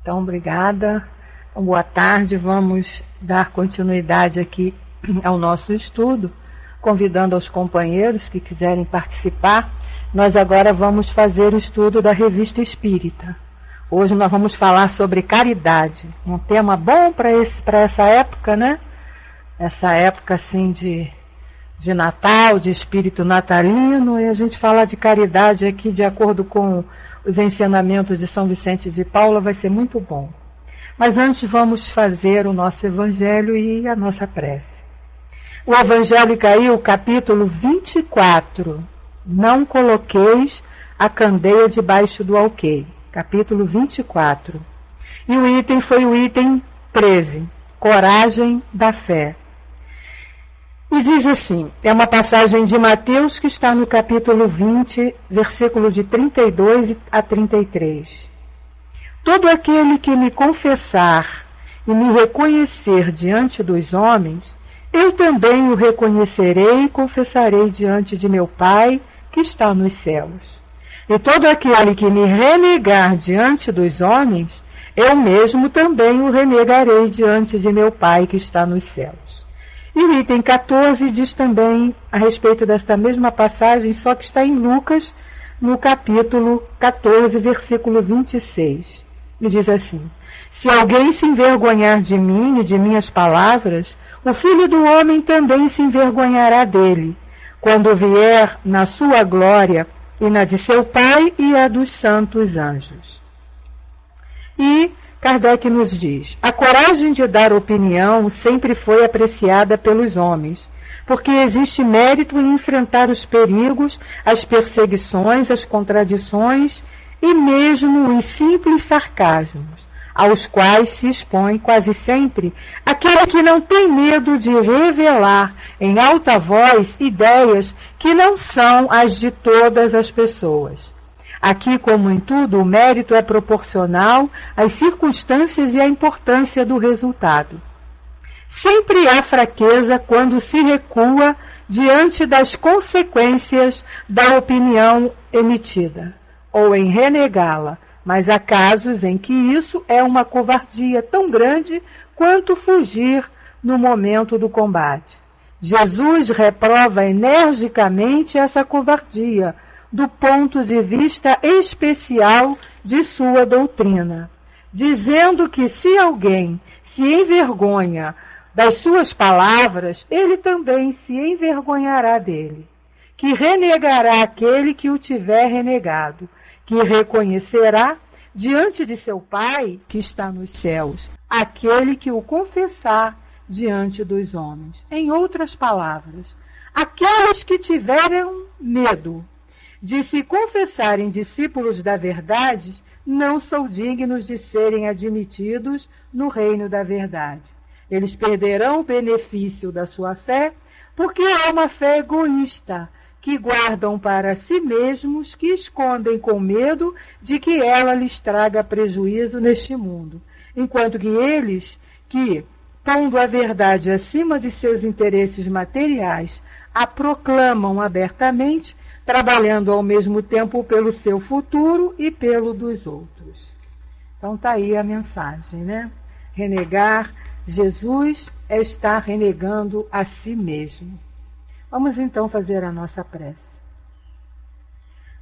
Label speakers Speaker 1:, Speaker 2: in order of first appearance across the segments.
Speaker 1: Então, obrigada. Então, boa tarde. Vamos dar continuidade aqui ao nosso estudo, convidando aos companheiros que quiserem participar. Nós agora vamos fazer o estudo da Revista Espírita. Hoje nós vamos falar sobre caridade, um tema bom para essa época, né? Essa época assim de Natal, de espírito natalino, e a gente falar de caridade aqui de acordo com os ensinamentos de São Vicente de Paula vai ser muito bom. Mas antes vamos fazer o nosso evangelho e a nossa prece. O evangelho caiu, capítulo 24. Não coloqueis a candeia debaixo do alqueire. Capítulo 24. E o item foi o item 13. Coragem da fé. E diz assim, é uma passagem de Mateus que está no capítulo 20, versículo de 32 a 33. Todo aquele que me confessar e me reconhecer diante dos homens, eu também o reconhecerei e confessarei diante de meu Pai que está nos céus. E todo aquele que me renegar diante dos homens, eu mesmo também o renegarei diante de meu Pai que está nos céus. E o item 14 diz também a respeito desta mesma passagem, só que está em Lucas, no capítulo 14, versículo 26. E diz assim, se alguém se envergonhar de mim e de minhas palavras, o Filho do Homem também se envergonhará dele, quando vier na sua glória e na de seu Pai e a dos santos anjos. E Kardec nos diz, a coragem de dar opinião sempre foi apreciada pelos homens, porque existe mérito em enfrentar os perigos, as perseguições, as contradições e mesmo os simples sarcasmos, aos quais se expõe quase sempre aquele que não tem medo de revelar em alta voz ideias que não são as de todas as pessoas. Aqui, como em tudo, o mérito é proporcional às circunstâncias e à importância do resultado. Sempre há fraqueza quando se recua diante das consequências da opinião emitida, ou em renegá-la, mas há casos em que isso é uma covardia tão grande quanto fugir no momento do combate. Jesus reprova energicamente essa covardia, do ponto de vista especial de sua doutrina, dizendo que se alguém se envergonha das suas palavras, ele também se envergonhará dele, que renegará aquele que o tiver renegado, que reconhecerá diante de seu Pai, que está nos céus, aquele que o confessar diante dos homens. Em outras palavras, aqueles que tiverem medo de se confessarem discípulos da verdade, não são dignos de serem admitidos no reino da verdade. Eles perderão o benefício da sua fé, porque é uma fé egoísta, que guardam para si mesmos, que escondem com medo de que ela lhes traga prejuízo neste mundo. Enquanto que eles, que, pondo a verdade acima de seus interesses materiais, a proclamam abertamente, trabalhando ao mesmo tempo pelo seu futuro e pelo dos outros. Então está aí a mensagem, né? Renegar Jesus é estar renegando a si mesmo. Vamos então fazer a nossa prece.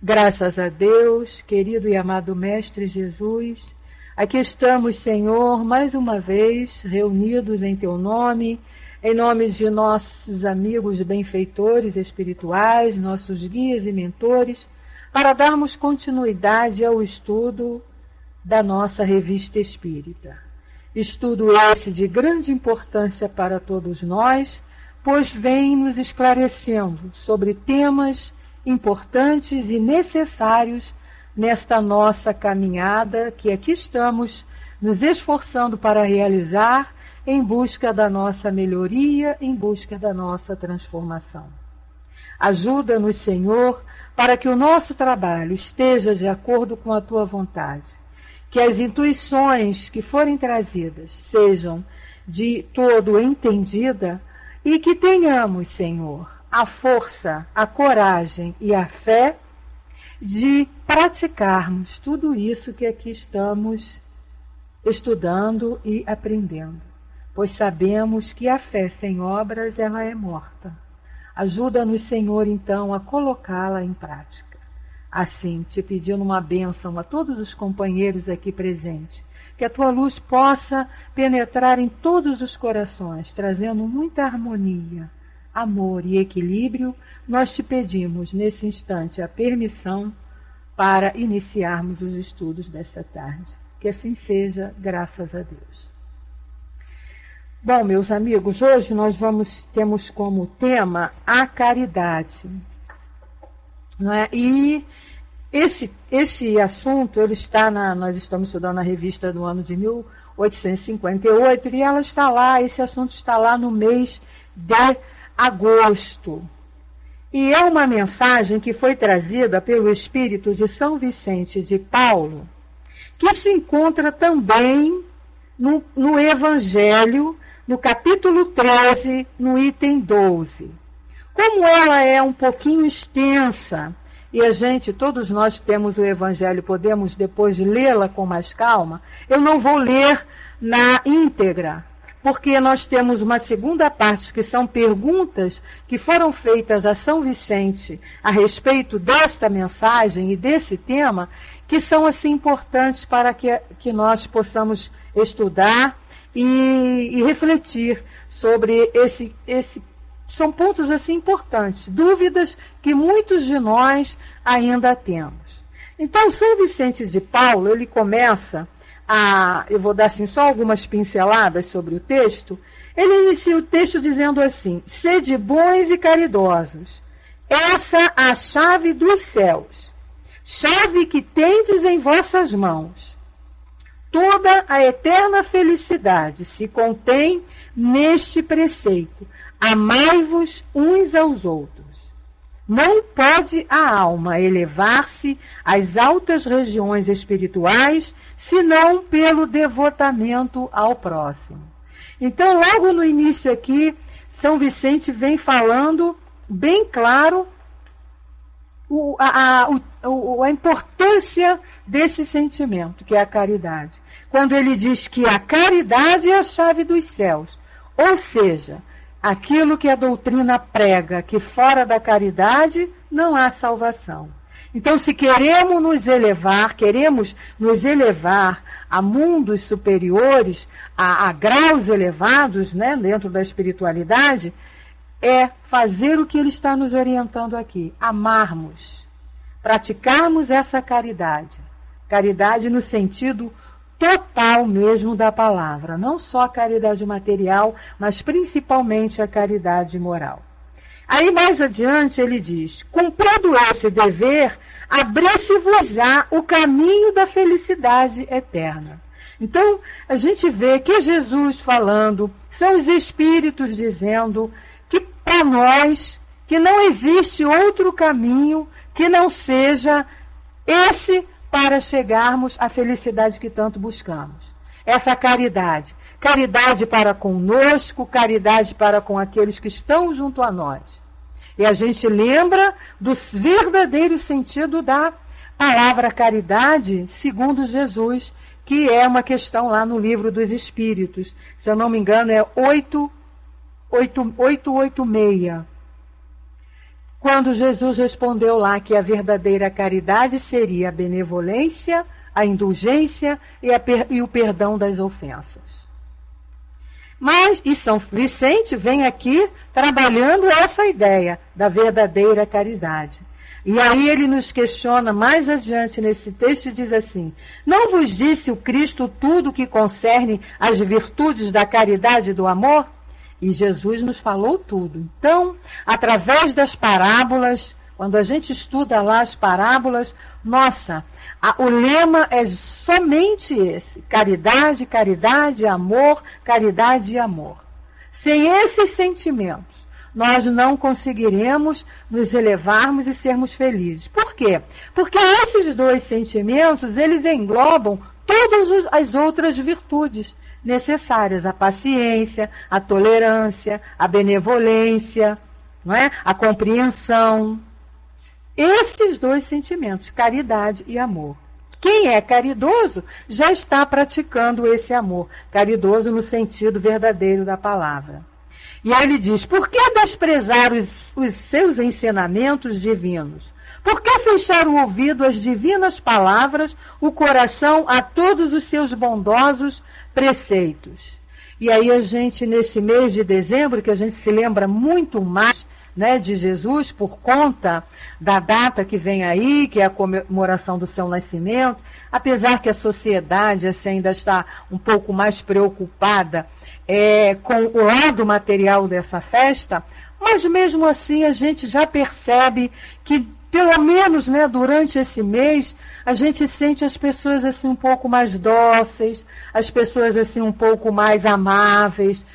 Speaker 1: Graças a Deus, querido e amado Mestre Jesus, aqui estamos, Senhor, mais uma vez reunidos em Teu nome, em nome de nossos amigos benfeitores espirituais, nossos guias e mentores, para darmos continuidade ao estudo da nossa Revista Espírita. Estudo esse de grande importância para todos nós, pois vem nos esclarecendo sobre temas importantes e necessários nesta nossa caminhada que aqui estamos nos esforçando para realizar em busca da nossa melhoria, em busca da nossa transformação. Ajuda-nos, Senhor, para que o nosso trabalho esteja de acordo com a Tua vontade, que as intuições que forem trazidas sejam de todo entendida e que tenhamos, Senhor, a força, a coragem e a fé de praticarmos tudo isso que aqui estamos estudando e aprendendo, pois sabemos que a fé sem obras ela é morta. Ajuda-nos, Senhor, então, a colocá-la em prática. Assim, te pedindo uma bênção a todos os companheiros aqui presentes, que a tua luz possa penetrar em todos os corações, trazendo muita harmonia, amor e equilíbrio. Nós te pedimos, nesse instante, a permissão para iniciarmos os estudos desta tarde. Que assim seja, graças a Deus. Bom, meus amigos, hoje nós temos como tema a caridade. Não é? E esse assunto, nós estamos estudando a revista do ano de 1858, e ela está lá, esse assunto está lá no mês de agosto. E é uma mensagem que foi trazida pelo espírito de São Vicente de Paulo, que se encontra também no Evangelho, no capítulo 13, no item 12. Como ela é um pouquinho extensa, e todos nós que temos o Evangelho, podemos depois lê-la com mais calma, eu não vou ler na íntegra, porque nós temos uma segunda parte, que são perguntas que foram feitas a São Vicente a respeito desta mensagem e desse tema, que são assim importantes para que nós possamos estudar e refletir sobre são pontos assim importantes, dúvidas que muitos de nós ainda temos. Então, São Vicente de Paulo, ele começa eu vou dar assim só algumas pinceladas sobre o texto. Ele inicia o texto dizendo assim: sede bons e caridosos, essa a chave dos céus, chave que tendes em vossas mãos. Toda a eterna felicidade se contém neste preceito: amai-vos uns aos outros. Não pode a alma elevar-se às altas regiões espirituais senão pelo devotamento ao próximo. Então, logo no início aqui, São Vicente vem falando bem claro a importância desse sentimento, que é a caridade. Quando ele diz que a caridade é a chave dos céus, ou seja, aquilo que a doutrina prega, que fora da caridade não há salvação. Então, se queremos nos elevar a mundos superiores, a graus elevados, né, dentro da espiritualidade, é fazer o que ele está nos orientando aqui: amarmos, praticarmos essa caridade. Caridade no sentido total mesmo da palavra, não só a caridade material, mas principalmente a caridade moral. Aí mais adiante ele diz: cumprido esse dever, abrir-se-vos-á o caminho da felicidade eterna. Então, a gente vê que é Jesus falando, são os Espíritos dizendo que para nós, que não existe outro caminho que não seja esse para chegarmos à felicidade que tanto buscamos. Essa caridade. Caridade para conosco, caridade para com aqueles que estão junto a nós. E a gente lembra do verdadeiro sentido da palavra caridade, segundo Jesus, que é uma questão lá no Livro dos Espíritos. Se eu não me engano, é 886. Quando Jesus respondeu lá que a verdadeira caridade seria a benevolência, a indulgência e o perdão das ofensas. E São Vicente vem aqui trabalhando essa ideia da verdadeira caridade. E aí ele nos questiona mais adiante nesse texto e diz assim: não vos disse o Cristo tudo o que concerne às virtudes da caridade e do amor? E Jesus nos falou tudo. Então, através das parábolas, quando a gente estuda lá as parábolas, o lema é somente esse: caridade, caridade, amor, caridade e amor. Sem esses sentimentos, nós não conseguiremos nos elevarmos e sermos felizes. Por quê? Porque esses dois sentimentos, eles englobam todas as outras virtudes necessárias: a paciência, a tolerância, a benevolência, não é? A compreensão. Esses dois sentimentos, caridade e amor. Quem é caridoso já está praticando esse amor. Caridoso no sentido verdadeiro da palavra. E aí ele diz, por que desprezar os seus ensinamentos divinos? Por que fechar o ouvido às divinas palavras, o coração a todos os seus bondosos preceitos? E aí a gente, nesse mês de dezembro, que a gente se lembra muito mais, né, de Jesus, por conta da data que vem aí, que é a comemoração do seu nascimento, apesar que a sociedade assim, ainda está um pouco mais preocupada com o lado material dessa festa, mas mesmo assim a gente já percebe que, pelo menos, né, durante esse mês, a gente sente as pessoas assim um pouco mais dóceis, as pessoas assim um pouco mais amáveis,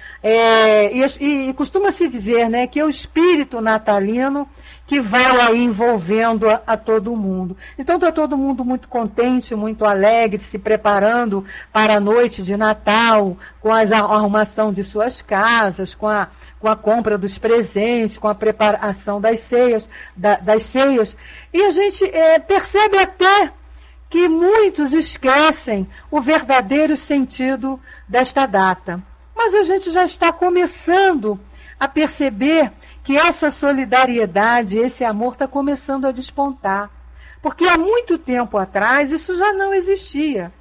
Speaker 1: e costuma-se dizer, né, que é o espírito natalino que vai aí envolvendo a todo mundo. Então está todo mundo muito contente, muito alegre, se preparando para a noite de Natal, com a arrumação de suas casas, com a compra dos presentes, com a preparação das ceias. E a gente percebe até que muitos esquecem o verdadeiro sentido desta data. Mas a gente já está começando a perceber que essa solidariedade, esse amor está começando a despontar. Porque há muito tempo atrás isso já não existia.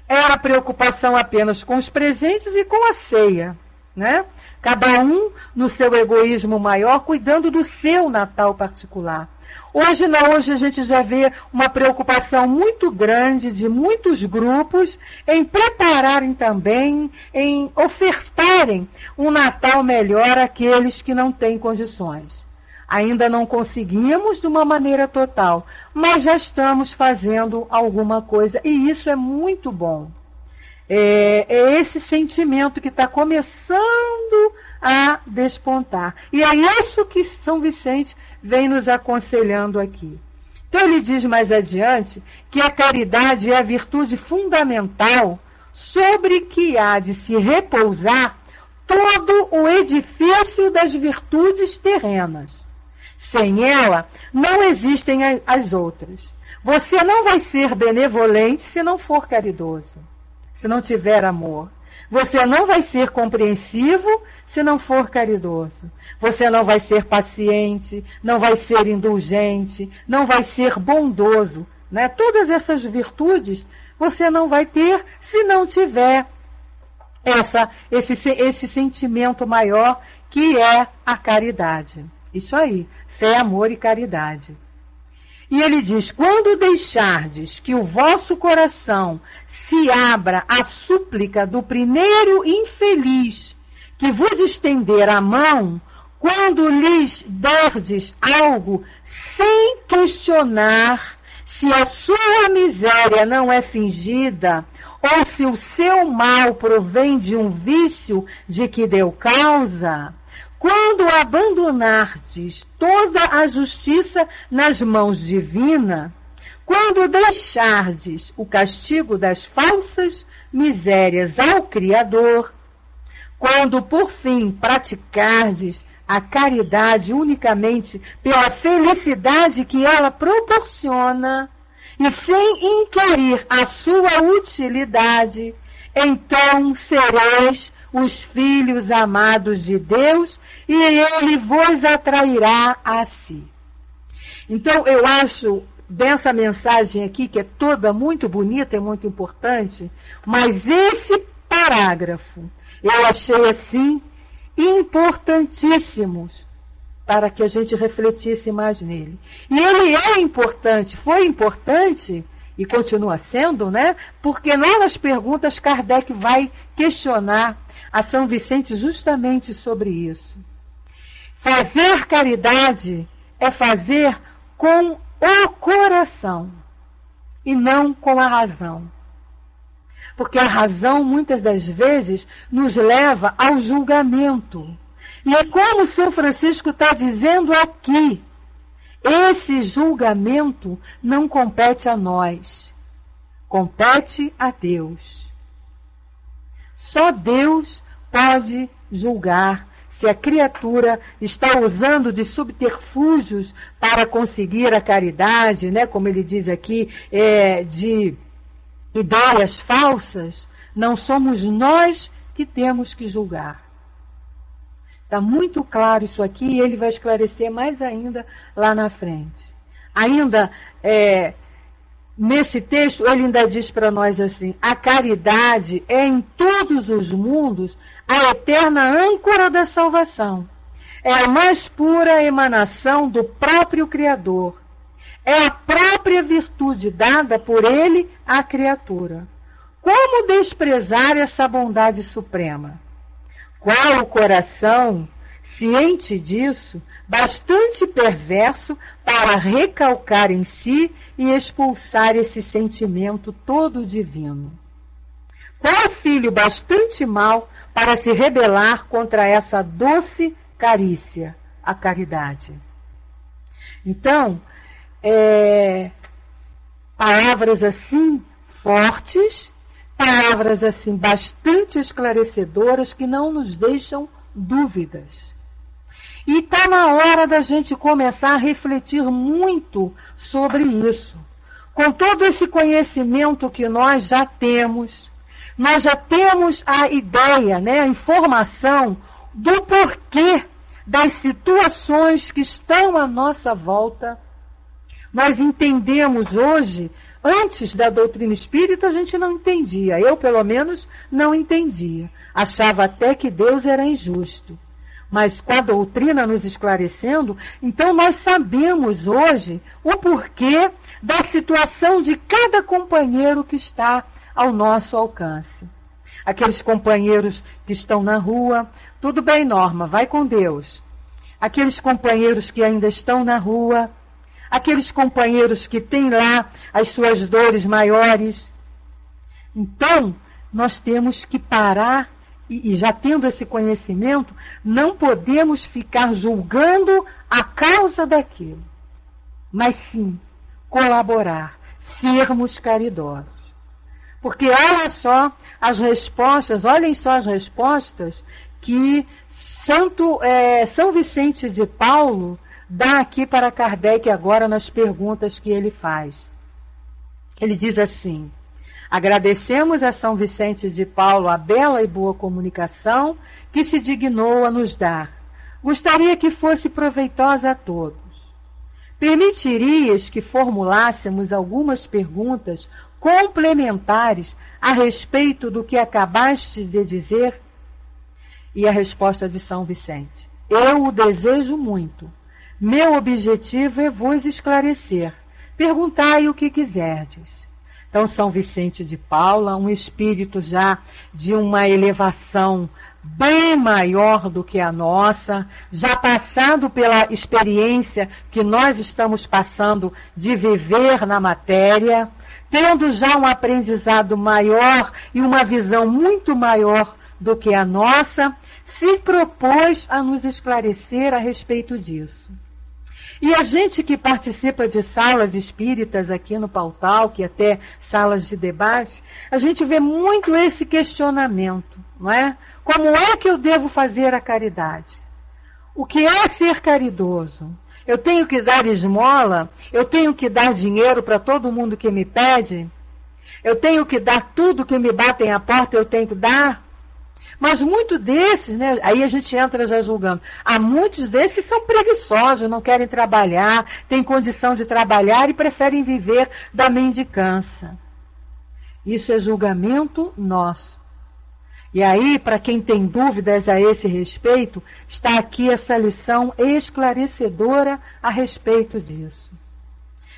Speaker 1: Era preocupação apenas com os presentes e com a ceia, né? Cada um no seu egoísmo maior, cuidando do seu Natal particular. Hoje não, hoje a gente já vê uma preocupação muito grande de muitos grupos em prepararem também, em ofertarem um Natal melhor àqueles que não têm condições. Ainda não conseguimos de uma maneira total, mas já estamos fazendo alguma coisa e isso é muito bom. É esse sentimento que está começando a despontar. E é isso que São Vicente vem nos aconselhando aqui. Então ele diz mais adiante que a caridade é a virtude fundamental sobre que há de se repousar todo o edifício das virtudes terrenas. Sem ela, não existem as outras. Você não vai ser benevolente se não for caridoso, se não tiver amor. Você não vai ser compreensivo se não for caridoso. Você não vai ser paciente, não vai ser indulgente, não vai ser bondoso, né? Todas essas virtudes você não vai ter se não tiver esse sentimento maior que é a caridade. Isso aí, fé, amor e caridade. E ele diz, quando deixardes que o vosso coração se abra à súplica do primeiro infeliz que vos estender a mão, quando lhes derdes algo sem questionar se a sua miséria não é fingida, ou se o seu mal provém de um vício de que deu causa, quando abandonardes toda a justiça nas mãos divinas, quando deixardes o castigo das falsas misérias ao Criador, quando por fim praticardes a caridade unicamente pela felicidade que ela proporciona e sem inquirir a sua utilidade, então sereis os filhos amados de Deus e Ele vos atrairá a si. Então eu acho dessa mensagem aqui, que é toda muito bonita e muito importante, mas esse parágrafo eu achei assim importantíssimos para que a gente refletisse mais nele. E ele é importante, foi importante e continua sendo, né? Porque nas perguntas Kardec vai questionar a São Vicente justamente sobre isso. Fazer caridade é fazer com o coração e não com a razão. Porque a razão, muitas das vezes, nos leva ao julgamento. E é como São Francisco está dizendo aqui, esse julgamento não compete a nós, compete a Deus. Só Deus pode julgar se a criatura está usando de subterfúgios para conseguir a caridade, né, como ele diz aqui, de ideias falsas, não somos nós que temos que julgar. Está muito claro isso aqui e ele vai esclarecer mais ainda lá na frente. Ainda, nesse texto, ele ainda diz para nós assim: a caridade é em todos os mundos a eterna âncora da salvação. É a mais pura emanação do próprio Criador. É a própria virtude dada por ele à criatura. Como desprezar essa bondade suprema? Qual o coração, ciente disso, bastante perverso para recalcar em si e expulsar esse sentimento todo divino? Qual filho bastante mau para se rebelar contra essa doce carícia, a caridade? Então, palavras assim fortes, palavras assim bastante esclarecedoras que não nos deixam dúvidas. E está na hora da gente começar a refletir muito sobre isso. Com todo esse conhecimento que nós já temos a ideia, né, a informação do porquê das situações que estão à nossa volta. Nós entendemos hoje. Antes da doutrina espírita a gente não entendia, eu pelo menos não entendia. Achava até que Deus era injusto. Mas com a doutrina nos esclarecendo, então nós sabemos hoje o porquê da situação de cada companheiro que está ao nosso alcance. Aqueles companheiros que estão na rua, tudo bem, Norma, vai com Deus. Aqueles companheiros que ainda estão na rua, aqueles companheiros que têm lá as suas dores maiores. Então, nós temos que parar, e já tendo esse conhecimento, não podemos ficar julgando a causa daquilo, mas sim colaborar, sermos caridosos. Porque olhem só as respostas que São Vicente de Paulo dá aqui para Kardec agora nas perguntas que ele faz. Ele diz assim: agradecemos a São Vicente de Paulo a bela e boa comunicação que se dignou a nos dar. Gostaria que fosse proveitosa a todos. Permitirias que formulássemos algumas perguntas complementares a respeito do que acabaste de dizer? E a resposta de São Vicente: eu o desejo muito. Meu objetivo é vos esclarecer. Perguntai o que quiserdes. Então, São Vicente de Paula, um espírito já de uma elevação bem maior do que a nossa, já passado pela experiência que nós estamos passando de viver na matéria, tendo já um aprendizado maior e uma visão muito maior do que a nossa, se propôs a nos esclarecer a respeito disso. E a gente que participa de salas espíritas aqui no Pautal, que até salas de debate, a gente vê muito esse questionamento, não é? Como é que eu devo fazer a caridade? O que é ser caridoso? Eu tenho que dar esmola? Eu tenho que dar dinheiro para todo mundo que me pede? Eu tenho que dar tudo que me batem à porta, eu tenho que dar? Mas muitos desses, né, aí a gente entra já julgando, muitos desses são preguiçosos, não querem trabalhar, têm condição de trabalhar e preferem viver da mendicância. Isso é julgamento nosso. E aí, para quem tem dúvidas a esse respeito, está aqui essa lição esclarecedora a respeito disso.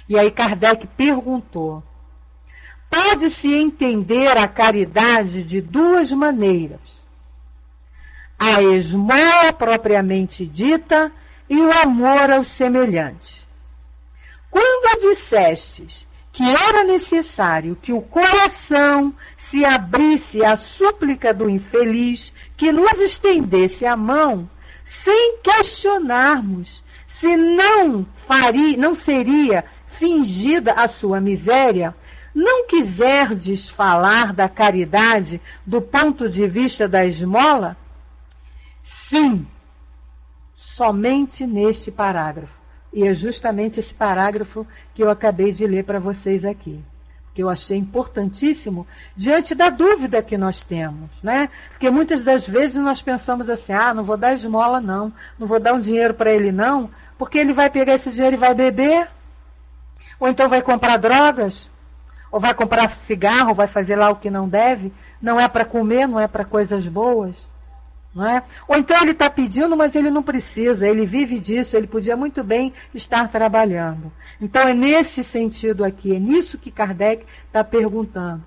Speaker 1: E aí Kardec perguntou: pode-se entender a caridade de duas maneiras: a esmola propriamente dita e o amor aos semelhantes. Quando dissestes que era necessário que o coração se abrisse à súplica do infeliz que nos estendesse a mão, sem questionarmos se não seria fingida a sua miséria, não quiserdes falar da caridade do ponto de vista da esmola? Sim, somente neste parágrafo. E é justamente esse parágrafo que eu acabei de ler para vocês aqui, que eu achei importantíssimo diante da dúvida que nós temos, né? Porque muitas das vezes nós pensamos assim, não vou dar esmola não vou dar um dinheiro para ele não, porque ele vai pegar esse dinheiro e vai beber, ou então vai comprar drogas, ou vai comprar cigarro, ou vai fazer lá o que não deve, não é para comer, não é para coisas boas, não é? Ou então ele está pedindo, mas ele não precisa, ele vive disso, ele podia muito bem estar trabalhando. Então é nesse sentido aqui, é nisso que Kardec está perguntando.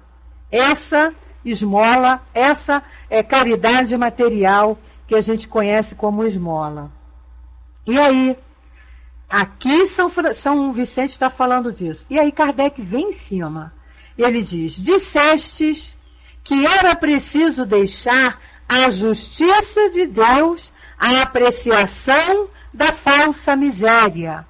Speaker 1: Essa esmola, essa é caridade material que a gente conhece como esmola. E aí, aqui São Vicente está falando disso. E aí Kardec vem em cima. Ele diz, dissestes que era preciso deixar a justiça de Deus, a apreciação da falsa miséria.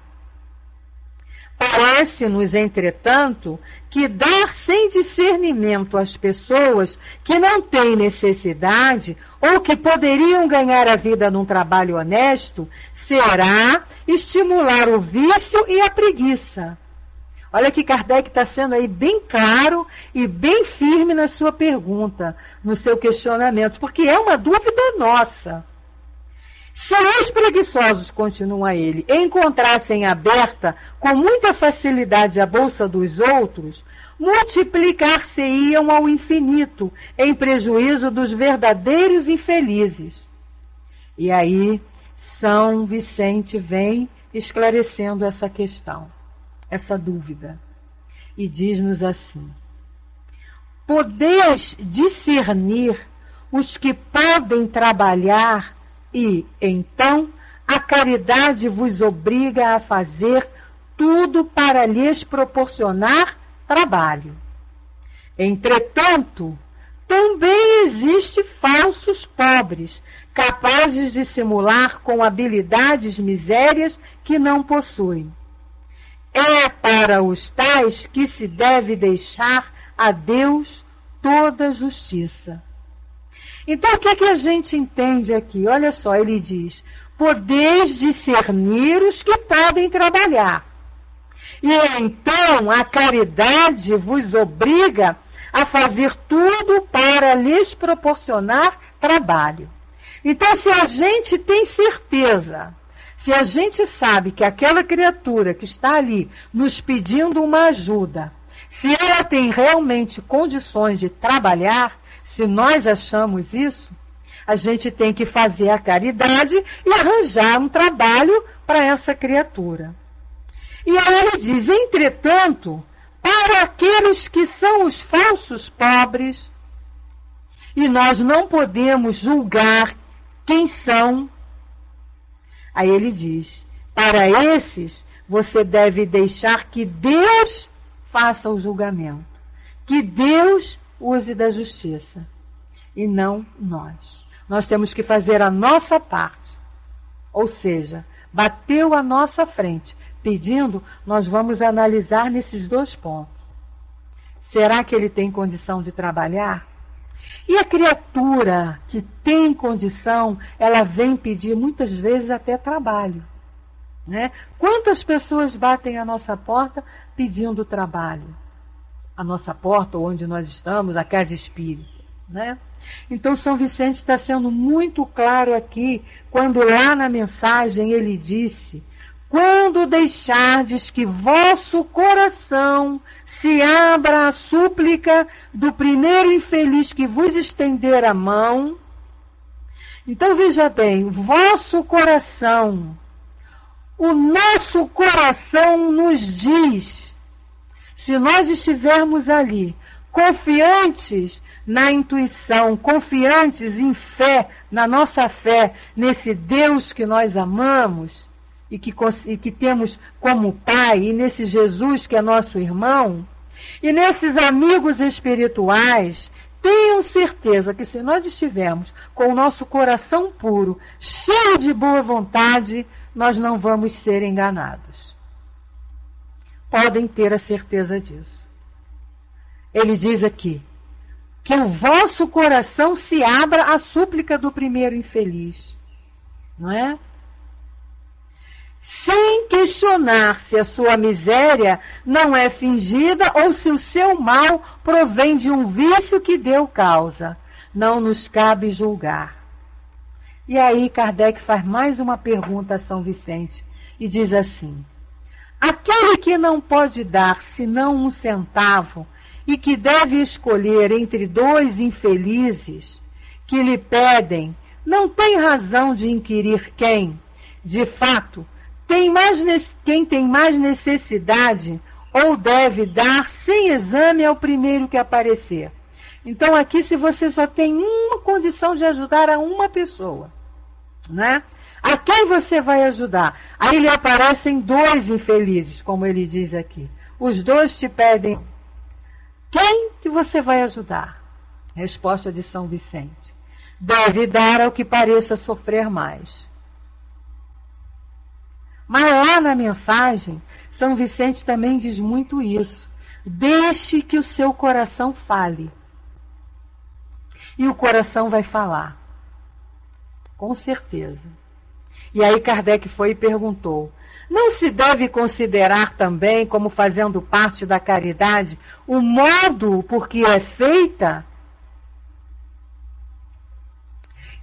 Speaker 1: Parece-nos, entretanto, que dar sem discernimento às pessoas que não têm necessidade ou que poderiam ganhar a vida num trabalho honesto será estimular o vício e a preguiça. Olha que Kardec está sendo aí bem claro e bem firme na sua pergunta, no seu questionamento, porque é uma dúvida nossa. Se os preguiçosos, continua ele, encontrassem aberta com muita facilidade a bolsa dos outros, multiplicar-se-iam ao infinito, em prejuízo dos verdadeiros infelizes. E aí, São Vicente vem esclarecendo essa questão, essa dúvida, e diz-nos assim: podeis discernir os que podem trabalhar e, então, a caridade vos obriga a fazer tudo para lhes proporcionar trabalho. Entretanto, também existem falsos pobres, capazes de simular com habilidades misérias que não possuem. É para os tais que se deve deixar a Deus toda justiça. Então, o que é que a gente entende aqui? Olha só, ele diz, podeis discernir os que podem trabalhar. E então a caridade vos obriga a fazer tudo para lhes proporcionar trabalho. Então, se a gente tem certeza, se a gente sabe que aquela criatura que está ali nos pedindo uma ajuda, se ela tem realmente condições de trabalhar, se nós achamos isso, a gente tem que fazer a caridade e arranjar um trabalho para essa criatura. E aí ele diz, entretanto, para aqueles que são os falsos pobres, e nós não podemos julgar quem são, aí ele diz, para esses você deve deixar que Deus faça o julgamento, que Deus use da justiça, e não nós. Nós temos que fazer a nossa parte, ou seja, bateu à nossa frente, pedindo, nós vamos analisar nesses dois pontos. Será que ele tem condição de trabalhar? E a criatura que tem condição, ela vem pedir muitas vezes até trabalho, né? Quantas pessoas batem à nossa porta pedindo trabalho? A nossa porta, onde nós estamos, a casa espírita, né? Então São Vicente está sendo muito claro aqui, quando lá na mensagem ele disse, quando deixardes que vosso coração se abra à súplica do primeiro infeliz que vos estender a mão, então veja bem, vosso coração, o nosso coração nos diz, se nós estivermos ali, confiantes na intuição, confiantes em fé, na nossa fé, nesse Deus que nós amamos e que temos como Pai, e nesse Jesus que é nosso irmão, e nesses amigos espirituais, tenham certeza que se nós estivermos com o nosso coração puro, cheio de boa vontade, nós não vamos ser enganados. Podem ter a certeza disso. Ele diz aqui, que o vosso coração se abra à súplica do primeiro infeliz. Não é? sem questionar se a sua miséria não é fingida ou se o seu mal provém de um vício que deu causa. Não nos cabe julgar. E aí Kardec faz mais uma pergunta a São Vicente e diz assim: aquele que não pode dar senão 1 centavo e que deve escolher entre 2 infelizes que lhe pedem, não tem razão de inquirir quem, de fato, quem tem mais necessidade ou deve dar sem exame ao primeiro que aparecer. Então aqui, se você só tem uma condição de ajudar a uma pessoa, né? A quem você vai ajudar? Aí lhe aparecem 2 infelizes, como ele diz aqui. Os 2 te pedem, quem que você vai ajudar? Resposta de São Vicente: deve dar ao que pareça sofrer mais. Mas lá na mensagem, São Vicente também diz muito isso. Deixe que o seu coração fale. E o coração vai falar. Com certeza. E aí Kardec foi e perguntou: não se deve considerar também como fazendo parte da caridade o modo por que é feita?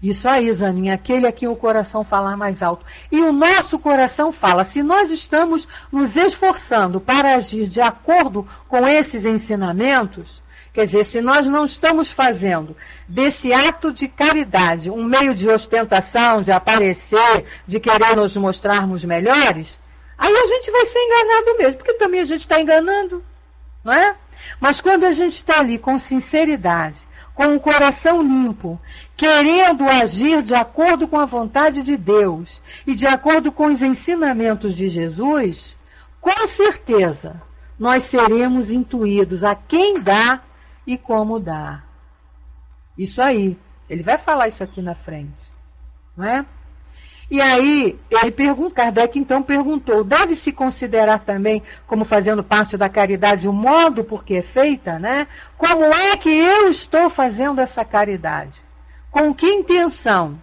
Speaker 1: Isso aí, Zaninha, aquele a quem o coração falar mais alto. E o nosso coração fala, se nós estamos nos esforçando para agir de acordo com esses ensinamentos, quer dizer, se nós não estamos fazendo desse ato de caridade um meio de ostentação, de aparecer, de querer nos mostrarmos melhores, aí a gente vai ser enganado mesmo, porque também a gente está enganando, não é? Mas quando a gente está ali com sinceridade, com o coração limpo, querendo agir de acordo com a vontade de Deus e de acordo com os ensinamentos de Jesus, com certeza nós seremos intuídos a quem dá e como dar. Isso aí, ele vai falar isso aqui na frente, não é? E aí, Kardec então perguntou, deve-se considerar também como fazendo parte da caridade o modo por que é feita, né? Como é que eu estou fazendo essa caridade? Com que intenção?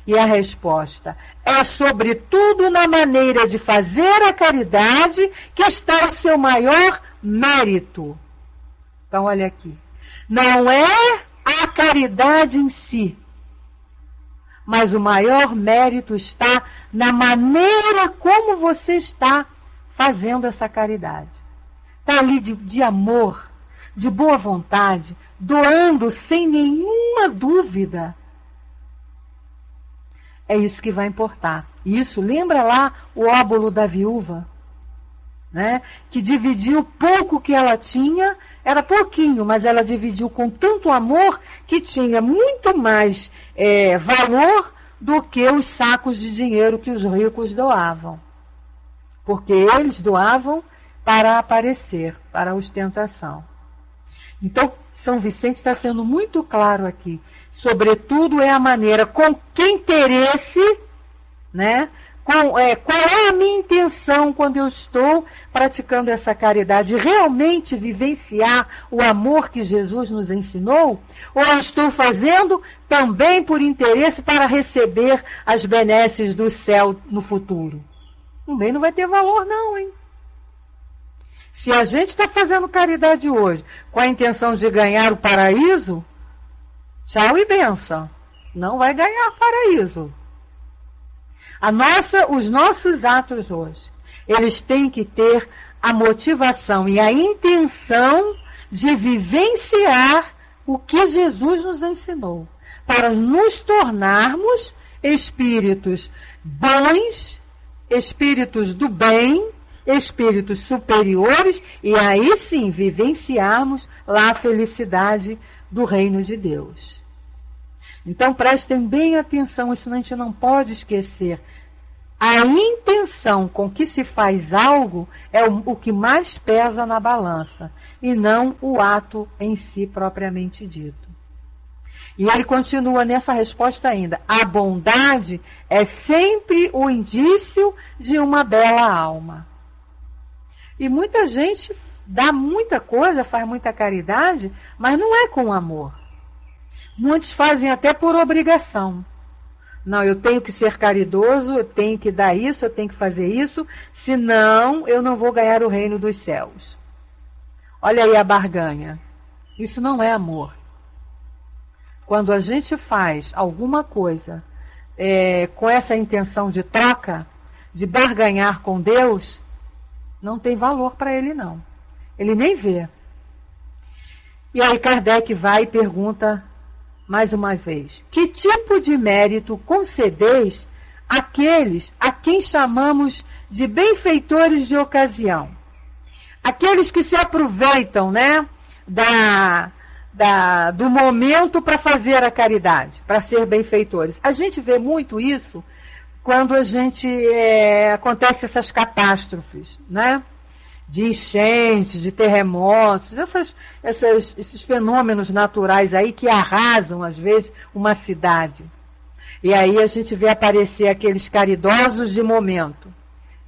Speaker 1: E a resposta é sobretudo na maneira de fazer a caridade que está o seu maior mérito. Então olha aqui, não é a caridade em si, mas o maior mérito está na maneira como você está fazendo essa caridade. Está ali de amor, de boa vontade, doando sem nenhuma dúvida. É isso que vai importar. Isso, lembra lá o óbolo da viúva, né? Que dividiu pouco que ela tinha, era pouquinho, mas ela dividiu com tanto amor que tinha muito mais valor do que os sacos de dinheiro que os ricos doavam. Porque eles doavam para aparecer, para a ostentação. Então, São Vicente está sendo muito claro aqui. Sobretudo é a maneira, com que interesse, né? Qual é a minha intenção quando eu estou praticando essa caridade? Realmente vivenciar o amor que Jesus nos ensinou? Ou eu estou fazendo também por interesse para receber as benesses do céu no futuro? Também não vai ter valor não, hein? Se a gente está fazendo caridade hoje com a intenção de ganhar o paraíso, tchau e bênção. Não vai ganhar paraíso. Os nossos atos hoje, eles têm que ter a motivação e a intenção de vivenciar o que Jesus nos ensinou, para nos tornarmos espíritos bons, espíritos do bem, espíritos superiores, e aí sim vivenciarmos lá a felicidade do reino de Deus. Então prestem bem atenção, isso a gente não pode esquecer. A intenção com que se faz algo é o que mais pesa na balança, e não o ato em si propriamente dito. E ele continua nessa resposta ainda. A bondade é sempre o indício de uma bela alma. E muita gente dá muita coisa, faz muita caridade, mas não é com amor. Muitos fazem até por obrigação. Não, eu tenho que ser caridoso, eu tenho que dar isso, eu tenho que fazer isso, senão eu não vou ganhar o reino dos céus. Olha aí a barganha. Isso não é amor. Quando a gente faz alguma coisa com essa intenção de troca, de barganhar com Deus, não tem valor para ele não. Ele nem vê. E aí Kardec vai e pergunta mais uma vez: que tipo de mérito concedeis àqueles a quem chamamos de benfeitores de ocasião? Aqueles que se aproveitam, né, do momento para fazer a caridade, para ser benfeitores. A gente vê muito isso quando acontece essas catástrofes, né? De enchentes, de terremotos, esses fenômenos naturais aí que arrasam, às vezes, uma cidade. E aí a gente vê aparecer aqueles caridosos de momento.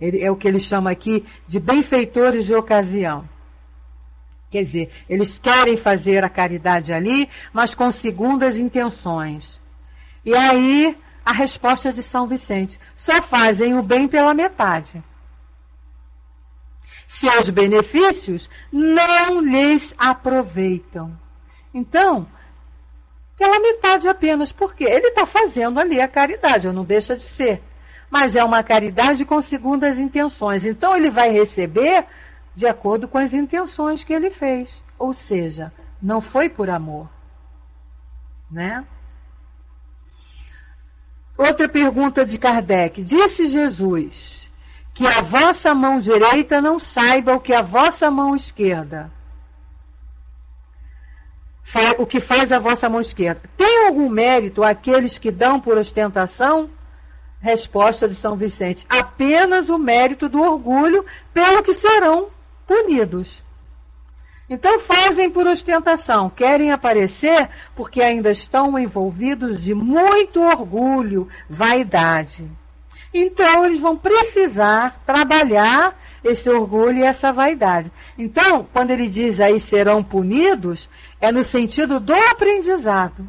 Speaker 1: É o que ele chama aqui de benfeitores de ocasião. Quer dizer, eles querem fazer a caridade ali, mas com segundas intenções. E aí a resposta de São Vicente: só fazem o bem pela metade. Seus benefícios não lhes aproveitam. Então, pela metade apenas, porque ele está fazendo ali a caridade, não deixa de ser. Mas é uma caridade com segundas intenções. Então ele vai receber de acordo com as intenções que ele fez. Ou seja, não foi por amor. Né? Outra pergunta de Kardec. Disse Jesus que a vossa mão direita não saiba o que a vossa mão esquerda. O que faz a vossa mão esquerda. Tem algum mérito aqueles que dão por ostentação? Resposta de São Vicente: apenas o mérito do orgulho, pelo que serão punidos. Então fazem por ostentação, querem aparecer porque ainda estão envolvidos de muito orgulho, vaidade. Então eles vão precisar trabalhar esse orgulho e essa vaidade. Então, quando ele diz aí serão punidos, é no sentido do aprendizado.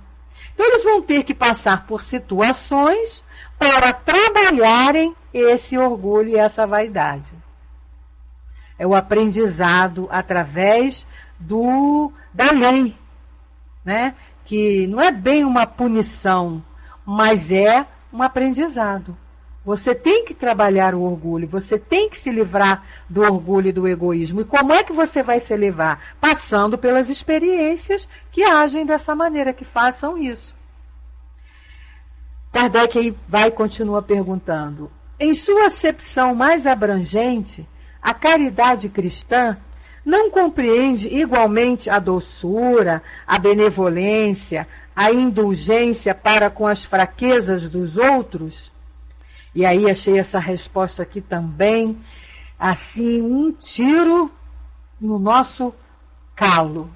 Speaker 1: Então eles vão ter que passar por situações para trabalharem esse orgulho e essa vaidade. É o aprendizado através da lei, né? Que não é bem uma punição, mas é um aprendizado. Você tem que trabalhar o orgulho, você tem que se livrar do orgulho e do egoísmo. E como é que você vai se livrar? Passando pelas experiências que agem dessa maneira, que façam isso. Kardec aí vai e continua perguntando: em sua acepção mais abrangente, a caridade cristã não compreende igualmente a doçura, a benevolência, a indulgência para com as fraquezas dos outros? E aí achei essa resposta aqui também, assim, um tiro no nosso calo.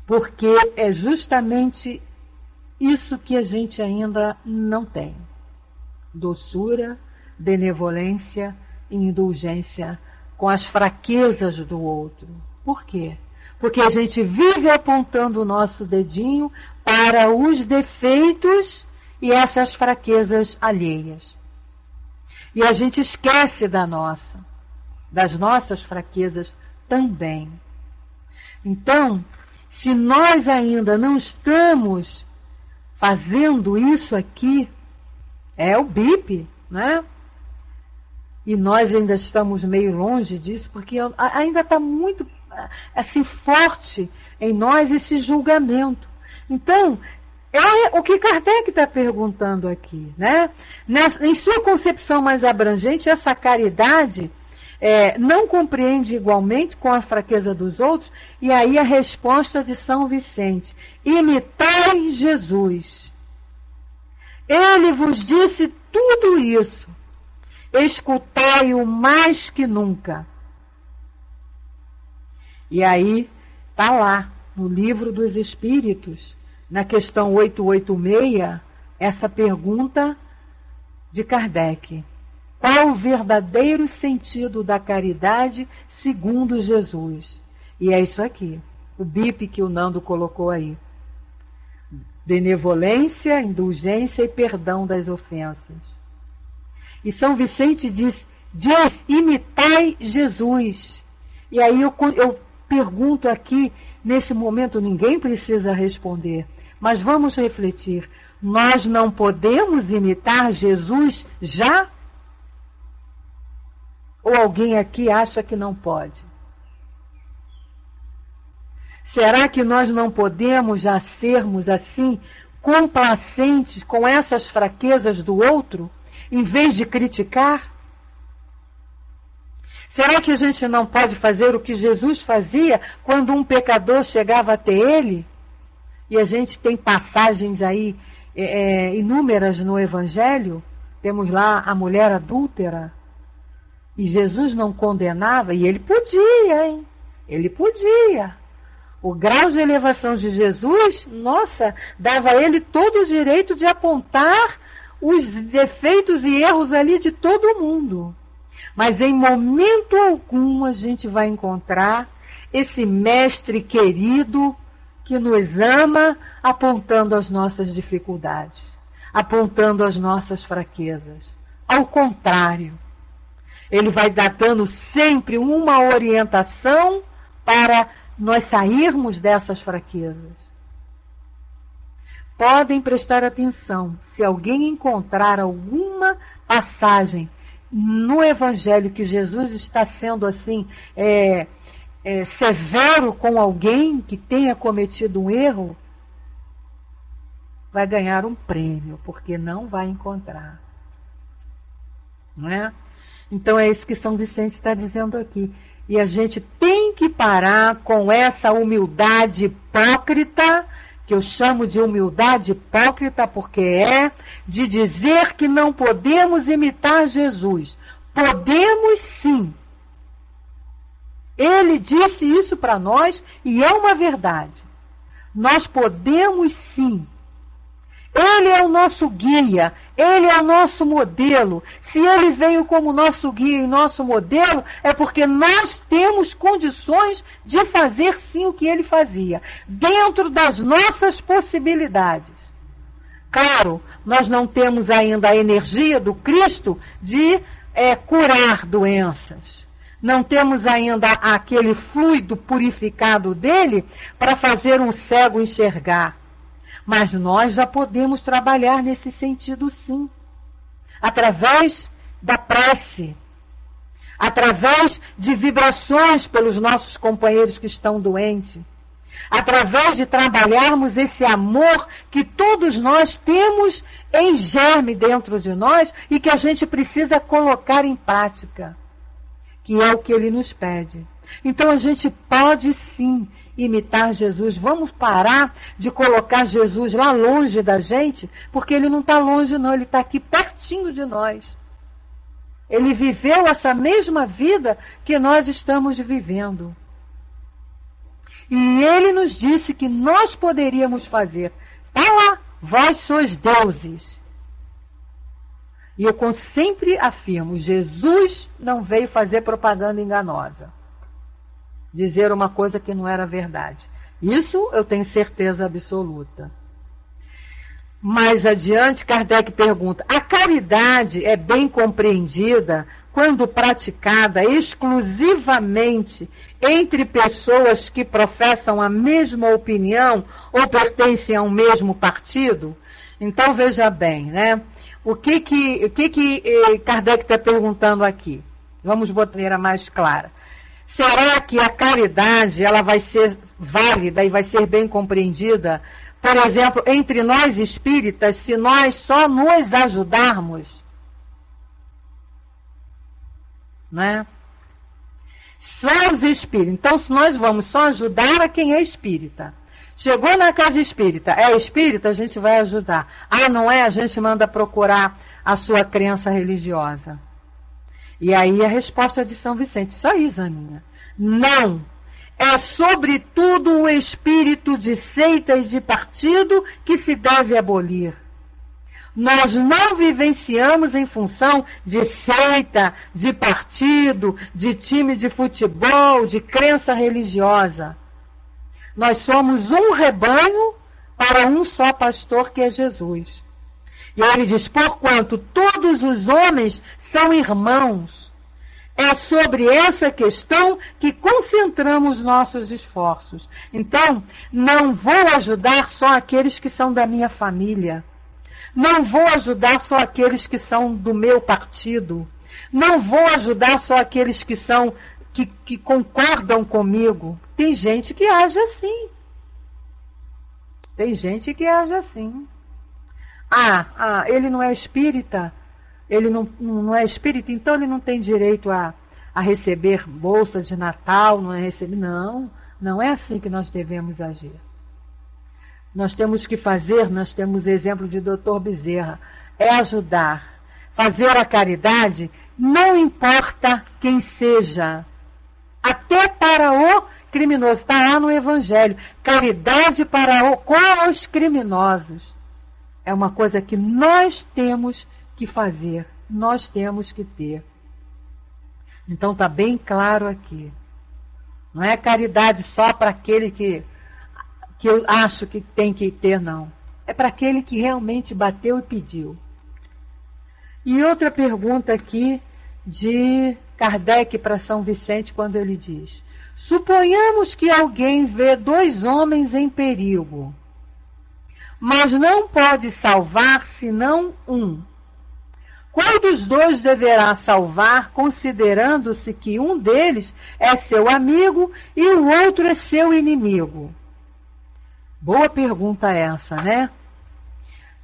Speaker 1: Porque é justamente isso que a gente ainda não tem. Doçura, benevolência e indulgência com as fraquezas do outro. Por quê? Porque a gente vive apontando o nosso dedinho para os defeitos e essas fraquezas alheias. E a gente esquece das nossas fraquezas também. Então, se nós ainda não estamos fazendo isso aqui, é o BIP, né? E nós ainda estamos meio longe disso, porque ainda está muito assim, forte em nós esse julgamento. Então, é o que Kardec está perguntando aqui, né? Em sua concepção mais abrangente, essa caridade não compreende igualmente com a fraqueza dos outros, e aí a resposta de São Vicente: imitai Jesus. Ele vos disse tudo isso, escutai-o mais que nunca. E aí está lá, no Livro dos Espíritos, na questão 886, essa pergunta de Kardec: qual o verdadeiro sentido da caridade segundo Jesus? E é isso aqui, o BIP que o Nando colocou aí. benevolência, indulgência e perdão das ofensas. E São Vicente diz, imitai Jesus. E aí eu pergunto aqui, nesse momento ninguém precisa responder, mas vamos refletir. Nós não podemos imitar Jesus já? Ou alguém aqui acha que não pode? Será que nós não podemos já sermos assim, complacentes com essas fraquezas do outro, em vez de criticar? Será que a gente não pode fazer o que Jesus fazia quando um pecador chegava até ele? E a gente tem passagens aí inúmeras no Evangelho. Temos lá a mulher adúltera. E Jesus não condenava, e ele podia, hein? Ele podia. O grau de elevação de Jesus, nossa, dava a ele todo o direito de apontar os defeitos e erros ali de todo mundo. Mas em momento algum a gente vai encontrar esse mestre querido que nos ama, apontando as nossas dificuldades, apontando as nossas fraquezas. Ao contrário, ele vai dando sempre uma orientação para nós sairmos dessas fraquezas. Podem prestar atenção, se alguém encontrar alguma passagem no Evangelho que Jesus está sendo assim, severo com alguém que tenha cometido um erro, vai ganhar um prêmio, porque não vai encontrar. Não é? Então é isso que São Vicente está dizendo aqui. E a gente tem que parar com essa humildade hipócrita, que eu chamo de humildade hipócrita, porque é de dizer que não podemos imitar Jesus. Podemos sim. Ele disse isso para nós e é uma verdade. Nós podemos sim. Ele é o nosso guia, ele é o nosso modelo. Se ele veio como nosso guia e nosso modelo, é porque nós temos condições de fazer sim o que ele fazia, dentro das nossas possibilidades. Claro, nós não temos ainda a energia do Cristo de curar doenças. Não temos ainda aquele fluido purificado dele para fazer um cego enxergar. Mas nós já podemos trabalhar nesse sentido sim. Através da prece. Através de vibrações pelos nossos companheiros que estão doentes. Através de trabalharmos esse amor que todos nós temos em germe dentro de nós e que a gente precisa colocar em prática. Que é o que ele nos pede. Então a gente pode sim imitar Jesus. Vamos parar de colocar Jesus lá longe da gente, porque ele não está longe não, ele está aqui pertinho de nós. Ele viveu essa mesma vida que nós estamos vivendo. E ele nos disse que nós poderíamos fazer. Está lá, vós sois deuses. E eu sempre afirmo, Jesus não veio fazer propaganda enganosa. Dizer uma coisa que não era verdade. Isso eu tenho certeza absoluta. Mais adiante, Kardec pergunta, a caridade é bem compreendida quando praticada exclusivamente entre pessoas que professam a mesma opinião ou pertencem a um mesmo partido? Então veja bem, né? O que Kardec está perguntando aqui? Vamos botar de maneira mais clara. Será que a caridade ela vai ser válida e vai ser bem compreendida, por exemplo, entre nós espíritas, se nós só nos ajudarmos? Né? Só os espíritas. Então, se nós vamos só ajudar a quem é espírita. Chegou na casa espírita, é espírita, a gente vai ajudar. Ah, não é? A gente manda procurar a sua crença religiosa. E aí a resposta de São Vicente, isso aí, Zaninha. Não. É sobretudo o espírito de seita e de partido que se deve abolir. Nós não vivenciamos em função de seita, de partido, de time de futebol, de crença religiosa. Nós somos um rebanho para um só pastor, que é Jesus. E aí ele diz, porquanto todos os homens são irmãos. É sobre essa questão que concentramos nossos esforços. Então, não vou ajudar só aqueles que são da minha família. Não vou ajudar só aqueles que são do meu partido. Não vou ajudar só aqueles que são que concordam comigo. Tem gente que age assim. Tem gente que age assim. Ele não é espírita. Ele não é espírita, então ele não tem direito a receber bolsa de Natal, não é receber. Não é assim que nós devemos agir. Nós temos que fazer, nós temos exemplo de Dr. Bezerra, é ajudar. Fazer a caridade, não importa quem seja, até para o criminoso. Está lá no Evangelho. Caridade com os criminosos. É uma coisa que nós temos que fazer, nós temos que ter. Então está bem claro aqui. Não é caridade só para aquele que eu acho que tem que ter, não. É para aquele que realmente bateu e pediu. E outra pergunta aqui de Kardec para São Vicente, quando ele diz: suponhamos que alguém vê 2 homens em perigo, mas não pode salvar senão um. Qual dos 2 deverá salvar, considerando-se que um deles é seu amigo e o outro é seu inimigo? Boa pergunta essa, né?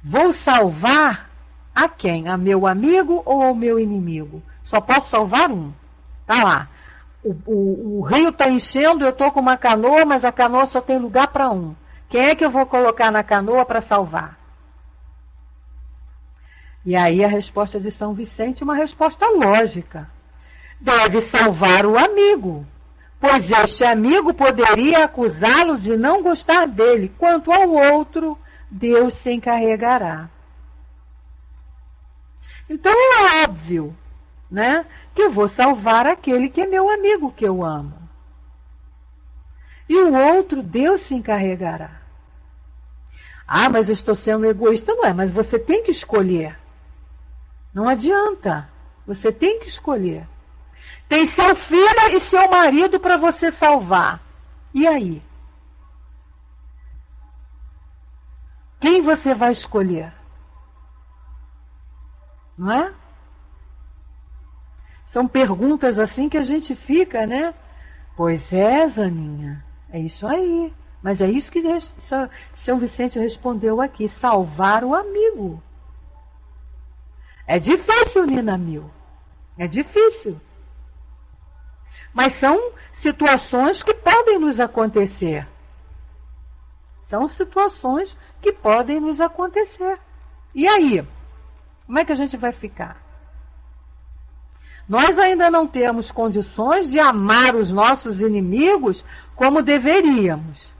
Speaker 1: Vou salvar a quem? A meu amigo ou ao meu inimigo? Só posso salvar um. Tá lá. O rio está enchendo, eu estou com uma canoa, mas a canoa só tem lugar para um. Quem é que eu vou colocar na canoa para salvar? E aí a resposta de São Vicente é uma resposta lógica. Deve salvar o amigo, pois este amigo poderia acusá-lo de não gostar dele. Quanto ao outro, Deus se encarregará. Então é óbvio, né, que eu vou salvar aquele que é meu amigo, que eu amo. E o outro, Deus se encarregará. Mas eu estou sendo egoísta. Não é, mas você tem que escolher. Não adianta. Você tem que escolher. Tem seu filho e seu marido para você salvar. E aí? Quem você vai escolher? Não é? São perguntas assim que a gente fica, né? Pois é, Zaninha. É isso aí. Mas é isso que São Vicente respondeu aqui. Salvar o amigo. É difícil, Nina Mil. É difícil. Mas são situações que podem nos acontecer. São situações que podem nos acontecer. E aí? Como é que a gente vai ficar? Nós ainda não temos condições de amar os nossos inimigos como deveríamos.